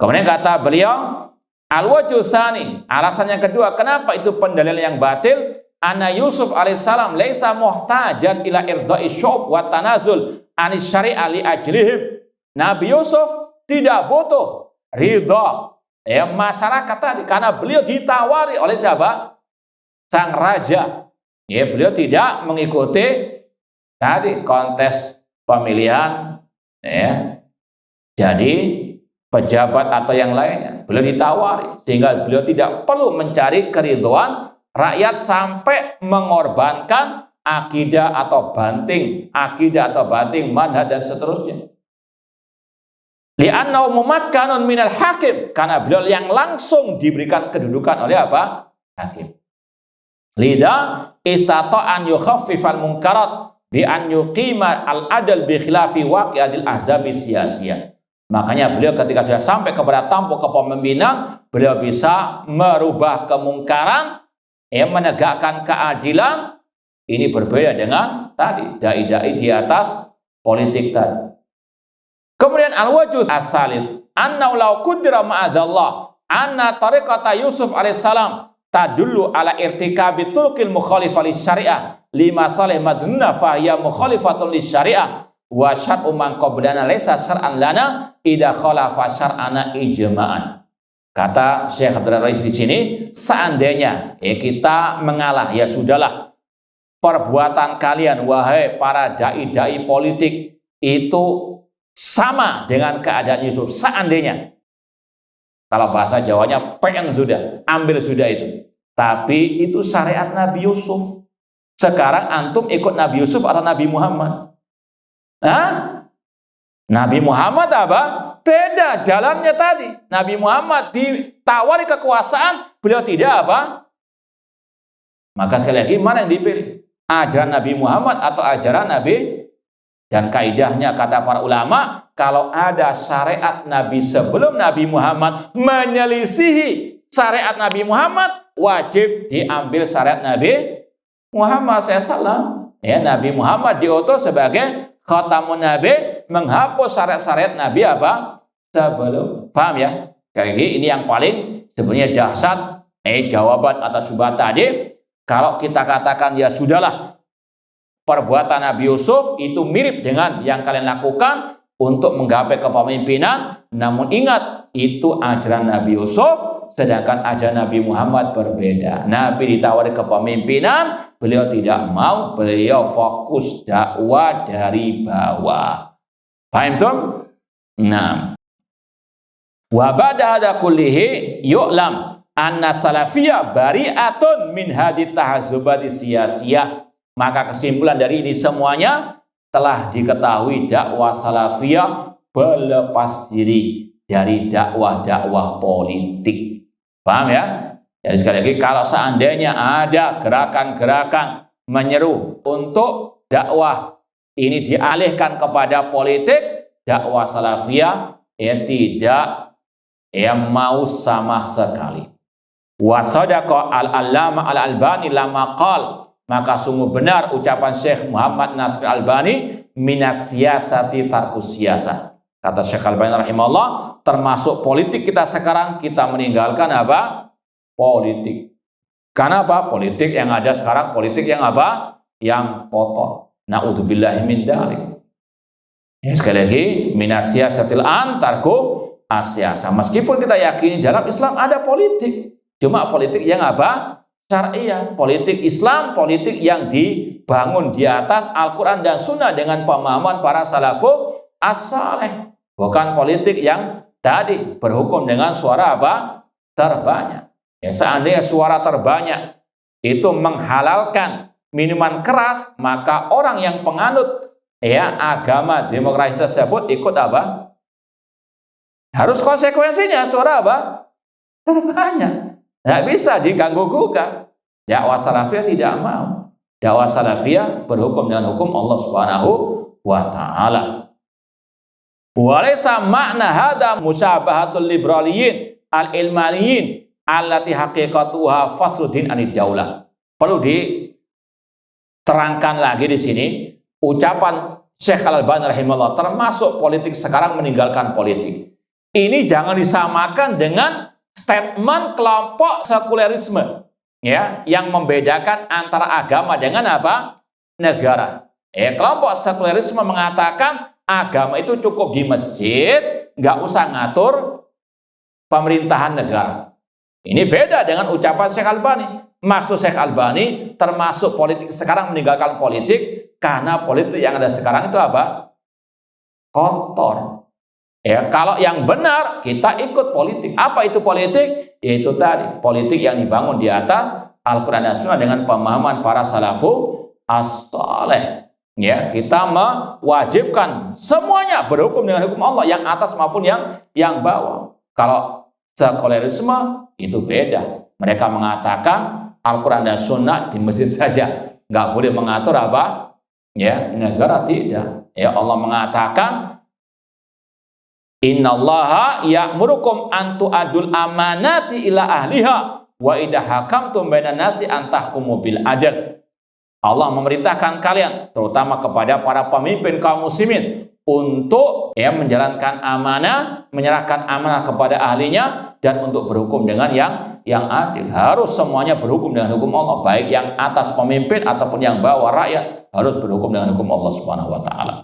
Kemudian kata beliau, al-wajhu tsani, alasan yang kedua, kenapa itu pendalilan yang batil? Anna Yusuf alaihissalam laisa muhtajan ila irda'i syub wa tanazul anis syari'a li ajlihim. Nabi Yusuf tidak butuh ridha masyarakat tadi karena beliau ditawari oleh siapa? Sang raja. Beliau tidak mengikuti tadi kontes pemilihan jadi pejabat atau yang lainnya. Beliau ditawari sehingga beliau tidak perlu mencari keridhaan rakyat sampai mengorbankan akidah atau banting manhaj dan seterusnya. Li'annahu mumakkanun minal hakim, karena beliau yang langsung diberikan kedudukan oleh apa? Hakim. Lida istata'an yukhaffifal munkarat bi an yuqima al-adl bi khilafi waqi'atil ahzabi siyasiyah. Makanya beliau ketika sudah sampai kepada tampuk kepemimpinan, beliau bisa merubah kemungkaran, menegakkan keadilan. Ini berbeda dengan tadi dai-dai di atas politik tadi. Kemudian al-wajh ats-tsalis anna law qudira ma'adallah anna tariqata Yusuf alaihissalam tadullu ala irtikabi turqil mukhalifah lisyariah lima salih madunna fa hiya mukhalifatun lisyariah wa syar'u man qablana laysa syar'an lana idza khalafa syar'ana ijma'an. Kata Syekh Abdul Rais di sini, seandainya kita mengalah, ya sudahlah, perbuatan kalian wahai para dai-dai politik itu sama dengan keadaan Yusuf. Seandainya, kalau bahasa Jawanya pengen sudah, ambil sudah itu. Tapi itu syariat Nabi Yusuf. Sekarang antum ikut Nabi Yusuf atau Nabi Muhammad? Nabi Muhammad apa? Beda jalannya tadi. Nabi Muhammad ditawari kekuasaan, beliau tidak apa? Maka sekali lagi, mana yang dipilih? Ajaran Nabi Muhammad atau ajaran Nabi? Dan kaidahnya kata para ulama, kalau ada syariat Nabi sebelum Nabi Muhammad menyelisihi syariat Nabi Muhammad, wajib diambil syariat Nabi Muhammad SAW. Nabi Muhammad diutus sebagai khatamun Nabi, menghapus syariat-syariat Nabi apa? Sebelum. Paham ya? Sekali lagi, ini yang paling sebenarnya dahsyat jawaban atas syubhat tadi. Kalau kita katakan ya sudahlah, perbuatan Nabi Yusuf itu mirip dengan yang kalian lakukan untuk menggapai kepemimpinan, namun ingat, itu ajaran Nabi Yusuf, sedangkan ajaran Nabi Muhammad berbeda. Nabi ditawari kepemimpinan, beliau tidak mau, beliau fokus dakwah dari bawah. Paham tuh? Nah, wa ba'da hadza kullihi yu'lam anna salafiyah bari'atun min hadhihi tahazzubati siyasiyah. Maka kesimpulan dari ini semuanya telah diketahui, dakwah salafiyah berlepas diri dari dakwah-dakwah politik. Paham ya? Jadi sekali lagi, kalau seandainya ada gerakan-gerakan menyeru untuk dakwah ini dialihkan kepada politik, dakwah salafiyah tidak mau sama sekali. Wa sadaqa al-allama al-albani lama qal, maka sungguh benar ucapan Syekh Muhammad Nasir Albani, minas siyasati tarkus siyasah. Kata Syekh Albani rahimahullah, termasuk politik kita sekarang, kita meninggalkan apa? Politik. Karena apa? Politik yang ada sekarang, politik yang apa? Yang kotor. Na'udzubillahi min dzalik. Sekali lagi, minas siyasatil an tarku asyasa. Meskipun kita yakini dalam Islam ada politik, cuma politik yang apa? Syariah, politik Islam, politik yang dibangun di atas Al-Quran dan Sunnah dengan pemahaman para salafus as-saleh. Bukan politik yang tadi berhukum dengan suara apa? Terbanyak. Ya, seandainya suara terbanyak itu menghalalkan minuman keras, maka orang yang penganut ya agama demokrasi tersebut ikut apa? Harus konsekuensinya suara apa? Terbanyak. Nggak bisa diganggu gugat. Dakwah salafiyah tidak mau. Dakwah salafiyah berhukum dengan hukum Allah Subhanahu wa taala. Walaysa makna hada musyabahatul liberaliyin al-ilmaniyin allati haqiqatuha fasluddin anid daulah. Perlu diterangkan lagi di sini ucapan Syekh Al-Albani rahimahullah, termasuk politik sekarang meninggalkan politik. Ini jangan disamakan dengan statement kelompok sekulerisme ya, yang membedakan antara agama dengan apa? Negara. Kelompok sekulerisme mengatakan agama itu cukup di masjid, nggak usah ngatur pemerintahan negara. Ini beda dengan ucapan Syekh Albani. Maksud Syekh Albani termasuk politik sekarang meninggalkan politik karena politik yang ada sekarang itu apa? Kotor. Ya, kalau yang benar kita ikut politik. Apa itu politik? Yaitu tadi politik yang dibangun di atas Al-Quran dan Sunnah dengan pemahaman para salafus as-saleh. Ya, kita mewajibkan semuanya berhukum dengan hukum Allah, yang atas maupun yang bawah. Kalau sekulerisme itu beda. Mereka mengatakan Al-Quran dan Sunnah di masjid saja, nggak boleh mengatur apa? Ya, negara tidak. Ya, Allah mengatakan innallaha ya'murukum an tu'adul amanati ila ahliha wa idza hakamtum bainan nasi an tahkumu bil adl. Allah memerintahkan kalian, terutama kepada para pemimpin kaum muslimin, untuk menjalankan amanah, menyerahkan amanah kepada ahlinya, dan untuk berhukum dengan yang adil. Harus semuanya berhukum dengan hukum Allah, baik yang atas pemimpin ataupun yang bawah rakyat, harus berhukum dengan hukum Allah Subhanahu wa taala.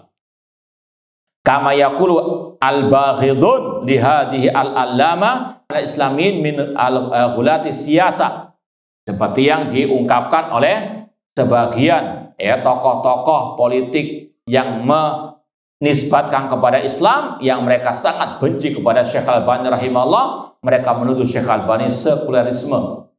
Kama yaqulu al-baghidun li hadhihi al-allama al-islamin min al-ghulati siyasa, seperti yang diungkapkan oleh sebagian tokoh-tokoh politik yang menisbatkan kepada Islam, yang mereka sangat benci kepada Syekh Al-Albani rahimahullah. Mereka menuduh Syekh Al-Albani sekulerisme.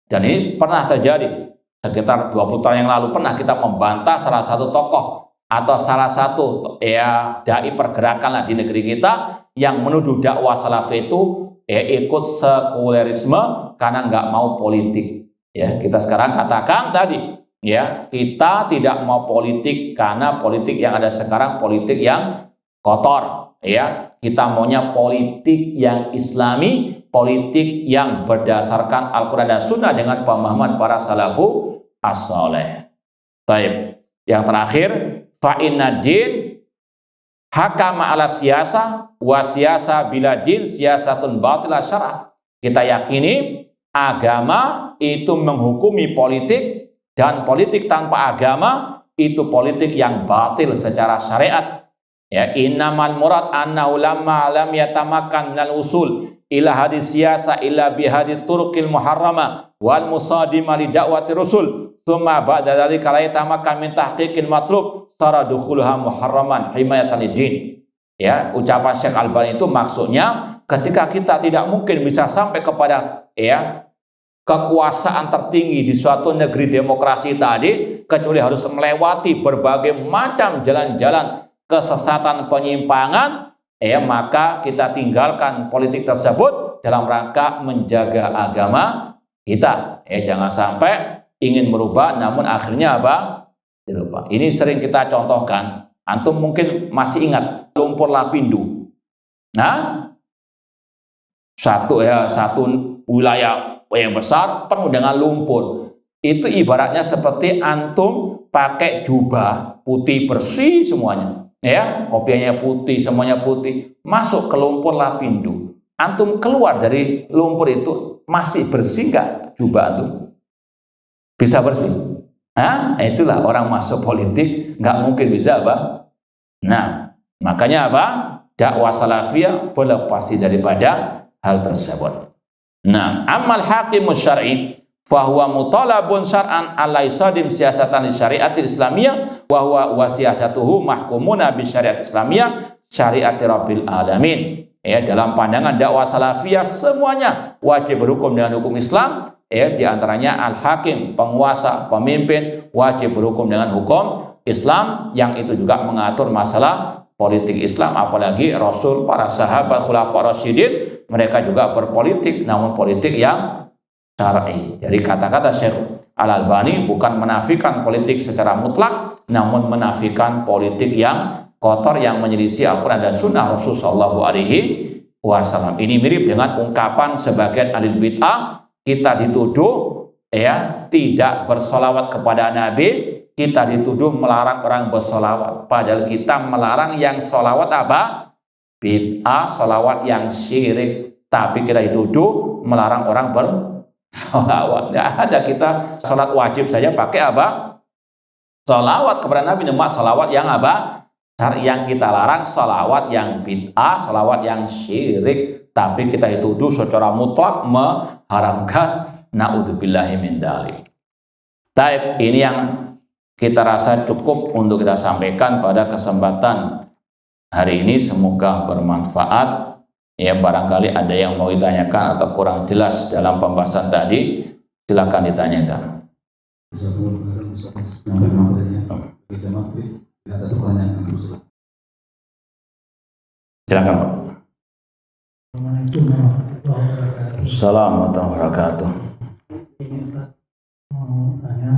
Dan ini pernah terjadi sekitar 20 tahun yang lalu. Pernah kita membantah salah satu tokoh atau salah satu dai pergerakan lah di negeri kita yang menuduh dakwah salafi itu ikut sekulerisme karena nggak mau politik. Ya, kita sekarang katakan tadi, ya, kita tidak mau politik karena politik yang ada sekarang politik yang kotor. Ya, kita maunya politik yang Islami, politik yang berdasarkan Al-Quran dan Sunnah dengan pemahaman para salafu as-saleh. Taib. Yang terakhir, fa inna din hakama ala siyasa wa siyasa bila din siyasatun batila syar'a. Kita yakini agama itu menghukumi politik, dan politik tanpa agama itu politik yang batil secara syariat. Ya, innamal murad annahu lamma lam yatamakkan minal usul ila hadis siyasa illa bihadi turqil muharrama wal musadima li da'wati rusul tsumma ba'da dzalika la yatamakkan min tahqiqil matlub sara dukhuluha muharraman himayatan lid-din. Ya, ucapan Syekh Albani itu maksudnya ketika kita tidak mungkin bisa sampai kepada kekuasaan tertinggi di suatu negeri demokrasi tadi kecuali harus melewati berbagai macam jalan-jalan kesesatan, penyimpangan, maka kita tinggalkan politik tersebut dalam rangka menjaga agama kita. Jangan sampai ingin merubah namun akhirnya apa? Dirubah. Ini sering kita contohkan. Antum mungkin masih ingat lumpur Lapindo. Nah, satu wilayah yang besar penuh dengan lumpur. Itu ibaratnya seperti antum pakai jubah putih bersih semuanya. Ya, kopiahnya putih, semuanya putih, masuk ke lumpur Lapindo. Antum keluar dari lumpur itu masih bersih nggak jubah antum? Bisa bersih? Itulah orang masuk politik nggak mungkin bisa apa? Nah, makanya apa? Dakwah salafiyah berlepas daripada hal tersebut. Nah, amal hakimus syar'i fahuwa mutalabun syar'an ala yusadim siyasatan syariatil islamiyah wa huwa wasiyasatuhu mahkumuna bi syariat islamiyah syariati rabbil alamin. ya dalam pandangan dakwah salafiyah semuanya wajib berhukum dengan hukum Islam, ya diantaranya al-hakim, penguasa, pemimpin wajib berhukum dengan hukum Islam, yang itu juga mengatur masalah politik Islam. Apalagi Rasul, para sahabat, khulafaur rasyidin, mereka juga berpolitik, namun politik yang syar'i. Jadi kata-kata Syekh Al-Albani bukan menafikan politik secara mutlak, namun menafikan politik yang kotor yang menyelisih Al-Quran dan Sunnah Rasul Sallallahu Alaihi Wasallam. Ini mirip dengan ungkapan sebagian ahli bid'ah, kita dituduh ya tidak bersolawat kepada Nabi, kita dituduh melarang orang bersolawat, padahal kita melarang yang solawat apa? Bid'ah, solawat yang syirik, tapi kita dituduh melarang orang bersolawat. Nggak ada, kita sholat wajib saja pakai apa? Solawat kepada Nabi, cuma solawat yang apa? Yang kita larang solawat yang bid'ah, solawat yang syirik, tapi kita dituduh secara mutlak mengharamkan. Na'udzubillahi min dzalik. Taib, ini yang kita rasa cukup untuk kita sampaikan pada kesempatan hari ini. Semoga bermanfaat. Ya, barangkali ada yang mau ditanyakan atau kurang jelas dalam pembahasan tadi, silakan ditanyakan. Silakan, Pak. Assalamualaikum warahmatullahi wabarakatuh. Mau tanya,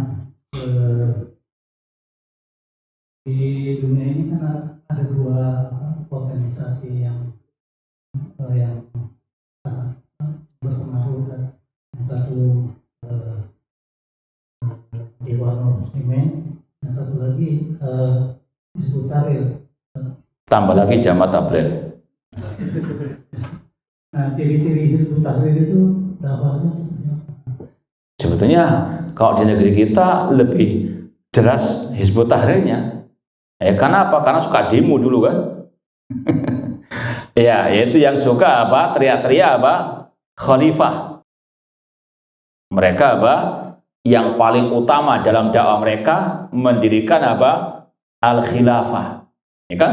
di dunia ini kan ada dua organisasi yang sangat berpengaruh. Yang satu Dewan Muslimin, yang satu lagi Hizbut Tahrir. Tambah lagi Jamaah Tabligh. Nah, ciri-ciri Hizbut Tahrir itu dakwahnya sebetulnya kalau di negeri kita lebih jelas Hizbut Tahrirnya. Karena apa? Karena suka demo dulu kan. Ya, yaitu yang suka apa? Teriak-teriak apa? Khalifah. Mereka apa? Yang paling utama dalam dakwah mereka mendirikan apa? Al-Khilafah. Ya kan?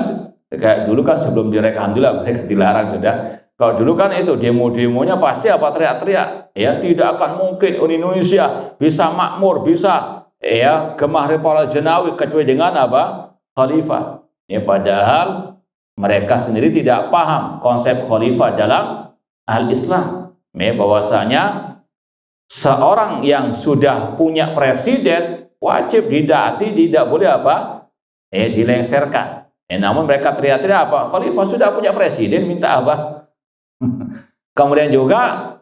Kayak dulu kan sebelum direkam, alhamdulillah mereka dilarang sudah. Kalau dulu kan itu demo-demonya pasti apa? Teriak-teriak. Ya, tidak akan mungkin Indonesia bisa makmur, bisa ya gemah Republik Jenawi kecuali dengan apa? Khalifah. Ya, padahal mereka sendiri tidak paham konsep khalifah dalam al-Islam. Ya, bahwasanya seorang yang sudah punya presiden wajib didaati, tidak boleh apa? Dilengsarkan. Namun mereka teriak-teriak apa? Khalifah sudah punya presiden, minta apa? Kemudian juga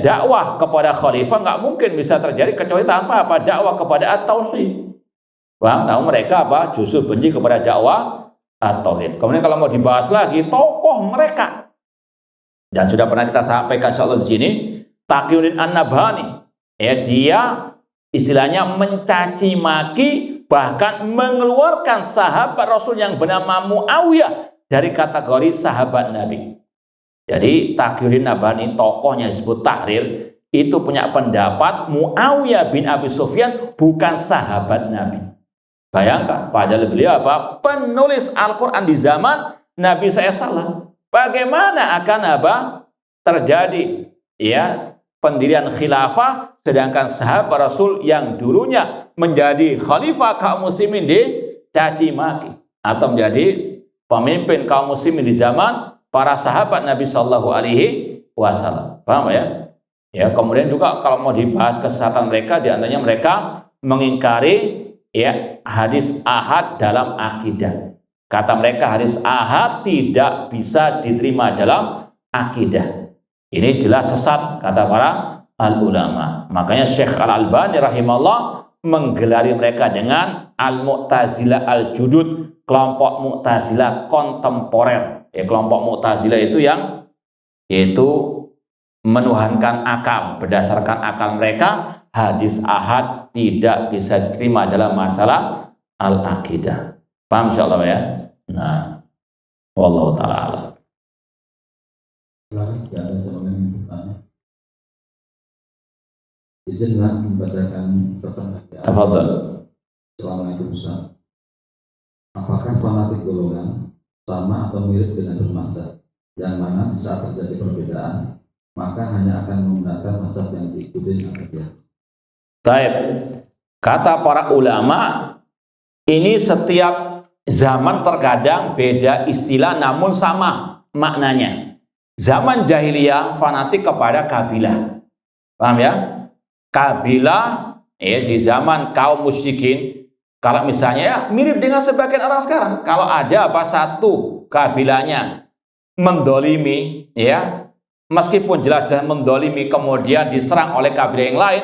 dakwah kepada khalifah nggak mungkin bisa terjadi kecuali tanpa apa? Dakwah kepada at-tauhid. Bang, namun mereka apa? Justru benci kepada dakwah at-tauhid. Kemudian kalau mau dibahas lagi tokoh mereka, dan sudah pernah kita sampaikan insyaallah di sini, Taqiyuddin An-Nabhani, dia istilahnya mencaci maki, bahkan mengeluarkan sahabat Rasul yang bernama Muawiyah dari kategori sahabat Nabi. Jadi Taqiyuddin Nabhani, tokohnya Hizbut Tahrir, itu punya pendapat Muawiyah bin Abi Sufyan bukan sahabat Nabi. Bayangkan, padahal beliau apa? Penulis Al-Quran di zaman Nabi SAW. Bagaimana akan apa? Terjadi ya pendirian khilafah, sedangkan sahabat Rasul yang dulunya menjadi khalifah kaum muslimin dicaci maki, atau menjadi pemimpin kaum muslimin di zaman para sahabat Nabi Shallallahu Alaihi Wasallam. Paham ya? Ya, kemudian juga kalau mau dibahas kesesatan mereka, di antaranya mereka mengingkari ya hadis ahad dalam akidah. Kata mereka hadis ahad tidak bisa diterima dalam akidah. Ini jelas sesat kata para al-ulama. Makanya Syekh Al-Albani rahimahullah menggelari mereka dengan al-Mu'tazilah al-Judud, kelompok Mu'tazilah kontemporer. Ya, kelompok Mu'tazilah itu yang yaitu menuhankan akal. Berdasarkan akal mereka, hadis ahad tidak bisa diterima dalam masalah al-aqidah. Paham insyaallah ya? Nah, wallahu ta'ala a'lam. Izin membacakan pertanyaan. Tafadhal. Assalamualaikum Ustaz. Apakah fanatik golongan sama atau mirip dengan bermaksud? yang mana saat terjadi perbedaan maka hanya akan menggunakan mazhab yang diikuti oleh. Taib. Kata para ulama, ini setiap zaman terkadang beda istilah namun sama maknanya. Zaman jahiliyah fanatik kepada kabilah. Paham ya? Kabilah di zaman kaum musyrikin, kalau misalnya ya mirip dengan sebagian orang sekarang, kalau ada satu kabilahnya mendolimi, ya meskipun jelas-jelas mendolimi kemudian diserang oleh kabilah yang lain,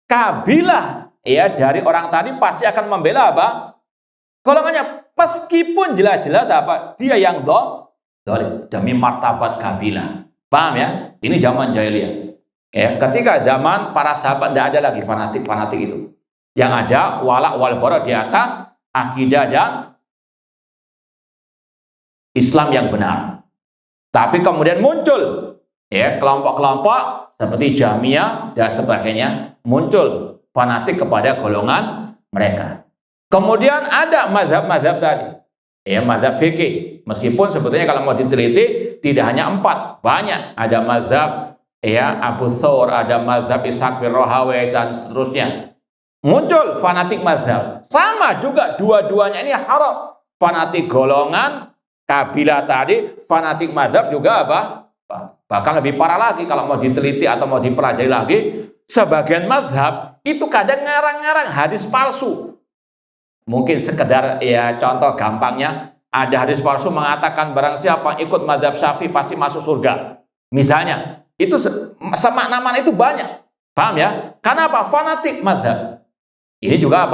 kabilah dari orang tadi pasti akan membela golongannya, meskipun jelas-jelas dia yang dolim demi martabat kabilah. Paham ya? Ini zaman jahiliyah. Ketika zaman para sahabat tidak ada lagi fanatik itu. Yang ada wala wal bara di atas akidah dan Islam yang benar. Tapi kemudian muncul kelompok-kelompok seperti Jahmiyah dan sebagainya, muncul fanatik kepada golongan mereka. Kemudian ada mazhab-mazhab tadi, mazhab fikih. Meskipun sebetulnya kalau mau diteliti tidak hanya 4, banyak. Ada mazhab Abu Thawr, ada mazhab Ishaq bin Rahawayh dan seterusnya. Muncul fanatik mazhab. Sama juga dua-duanya ini haram. Fanatik golongan kabilah tadi, fanatik mazhab juga bahkan lebih parah lagi kalau mau diteliti atau mau dipelajari lagi. Sebagian mazhab itu kadang ngarang-ngarang hadis palsu. Mungkin sekedar contoh gampangnya, ada hadis palsu mengatakan barang siapa ikut mazhab Syafi'i pasti masuk surga. Misalnya, itu semakna-makna itu banyak. Paham ya? Karena fanatik mazhab. Ini juga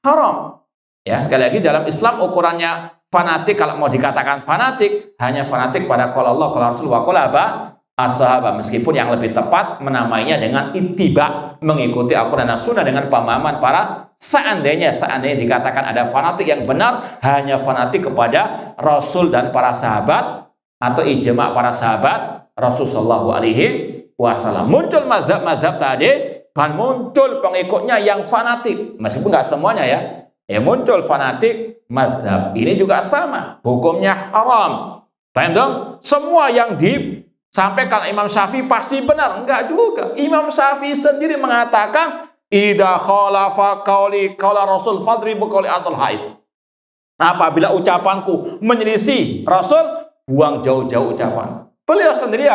haram. Ya, sekali lagi dalam Islam ukurannya fanatik, kalau mau dikatakan fanatik, hanya fanatik pada qala Allah, qala Rasul, wa qala as-sahabah. Meskipun yang lebih tepat menamainya dengan ittiba, mengikuti Al-Quran dan Sunnah dengan pemahaman para seandainya dikatakan ada fanatik yang benar, hanya fanatik kepada Rasul dan para sahabat atau ijma' para sahabat Rasul sallallahu alaihi wasallam. Muncul mazhab-mazhab tadi dan muncul pengikutnya yang fanatik, meskipun nggak semuanya muncul fanatik mazhab. Ini juga sama, hukumnya haram. Paham dong? Semua yang disampaikan Imam Syafi'i pasti benar, enggak juga. Imam Syafi'i sendiri mengatakan idza khalafa qauli qaula Rasul fadribu qauli atul haid. Apabila ucapanku menyelisih Rasul, buang jauh-jauh ucapan. Beliau sendiri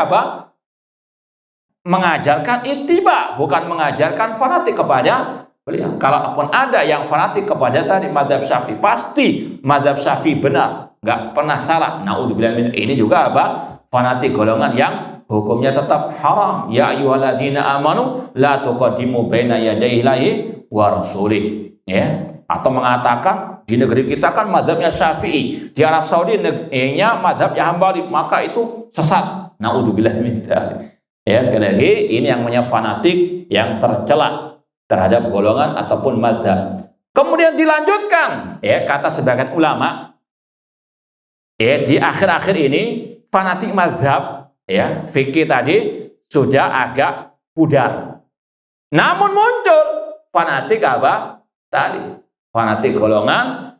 mengajarkan ittiba, bukan mengajarkan fanatik kepada beliau. Kalaupun ada yang fanatik kepada tadi mazhab Syafi'i, pasti mazhab Syafi'i benar, nggak pernah salah. Naudzubillah min. Ini juga fanatik golongan yang hukumnya tetap haram. Ya ayyuhalladzina amanu la tuqaddimu baina yadayillahi wa rasulih. Atau mengatakan di negeri kita kan mazhabnya Syafi'i, di Arab Saudi negerinya mazhabnya Hambali, maka itu sesat. Naudzubillah min dzalik. Sekali lagi ini yang namanya fanatik yang tercela terhadap golongan ataupun mazhab. Kemudian dilanjutkan, kata sebagian ulama, di akhir-akhir ini fanatik mazhab, fikih tadi sudah agak pudar. Namun muncul fanatik tadi? Fanatik golongan,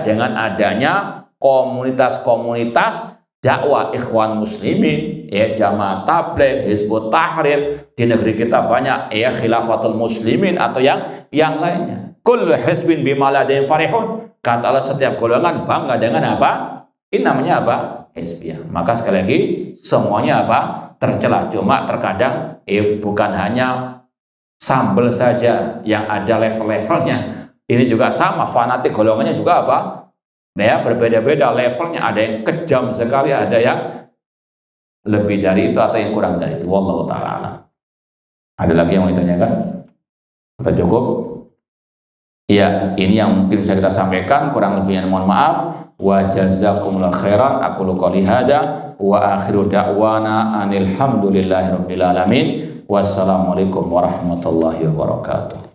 dengan adanya komunitas-komunitas dakwah ikhwan muslimin, jamaah tabligh, hizbut tahrir. Di negeri kita banyak khilafatul muslimin atau yang lainnya. Kullu hizbin bima ladayhim farihun. Kata Allah, setiap golongan bangga dengan ini namanya hizbiyah. Maka sekali lagi semuanya tercela. Cuma terkadang bukan hanya sambel saja yang ada level-levelnya. Ini juga sama, fanatik golongannya juga berbeda-beda levelnya. Ada yang kejam sekali, ada yang lebih dari itu atau yang kurang dari itu. Wallahu ta'ala. Ada lagi yang mau ditanyakan? Kita cukup? Iya, ini yang mungkin bisa kita sampaikan. Kurang lebihnya mohon maaf. Wa jazakumullahu khairan. Aqulu qouli hadza wa akhiru da'wana anil hamdulillahi rabbil alamin. Wassalamualaikum warahmatullahi wabarakatuh.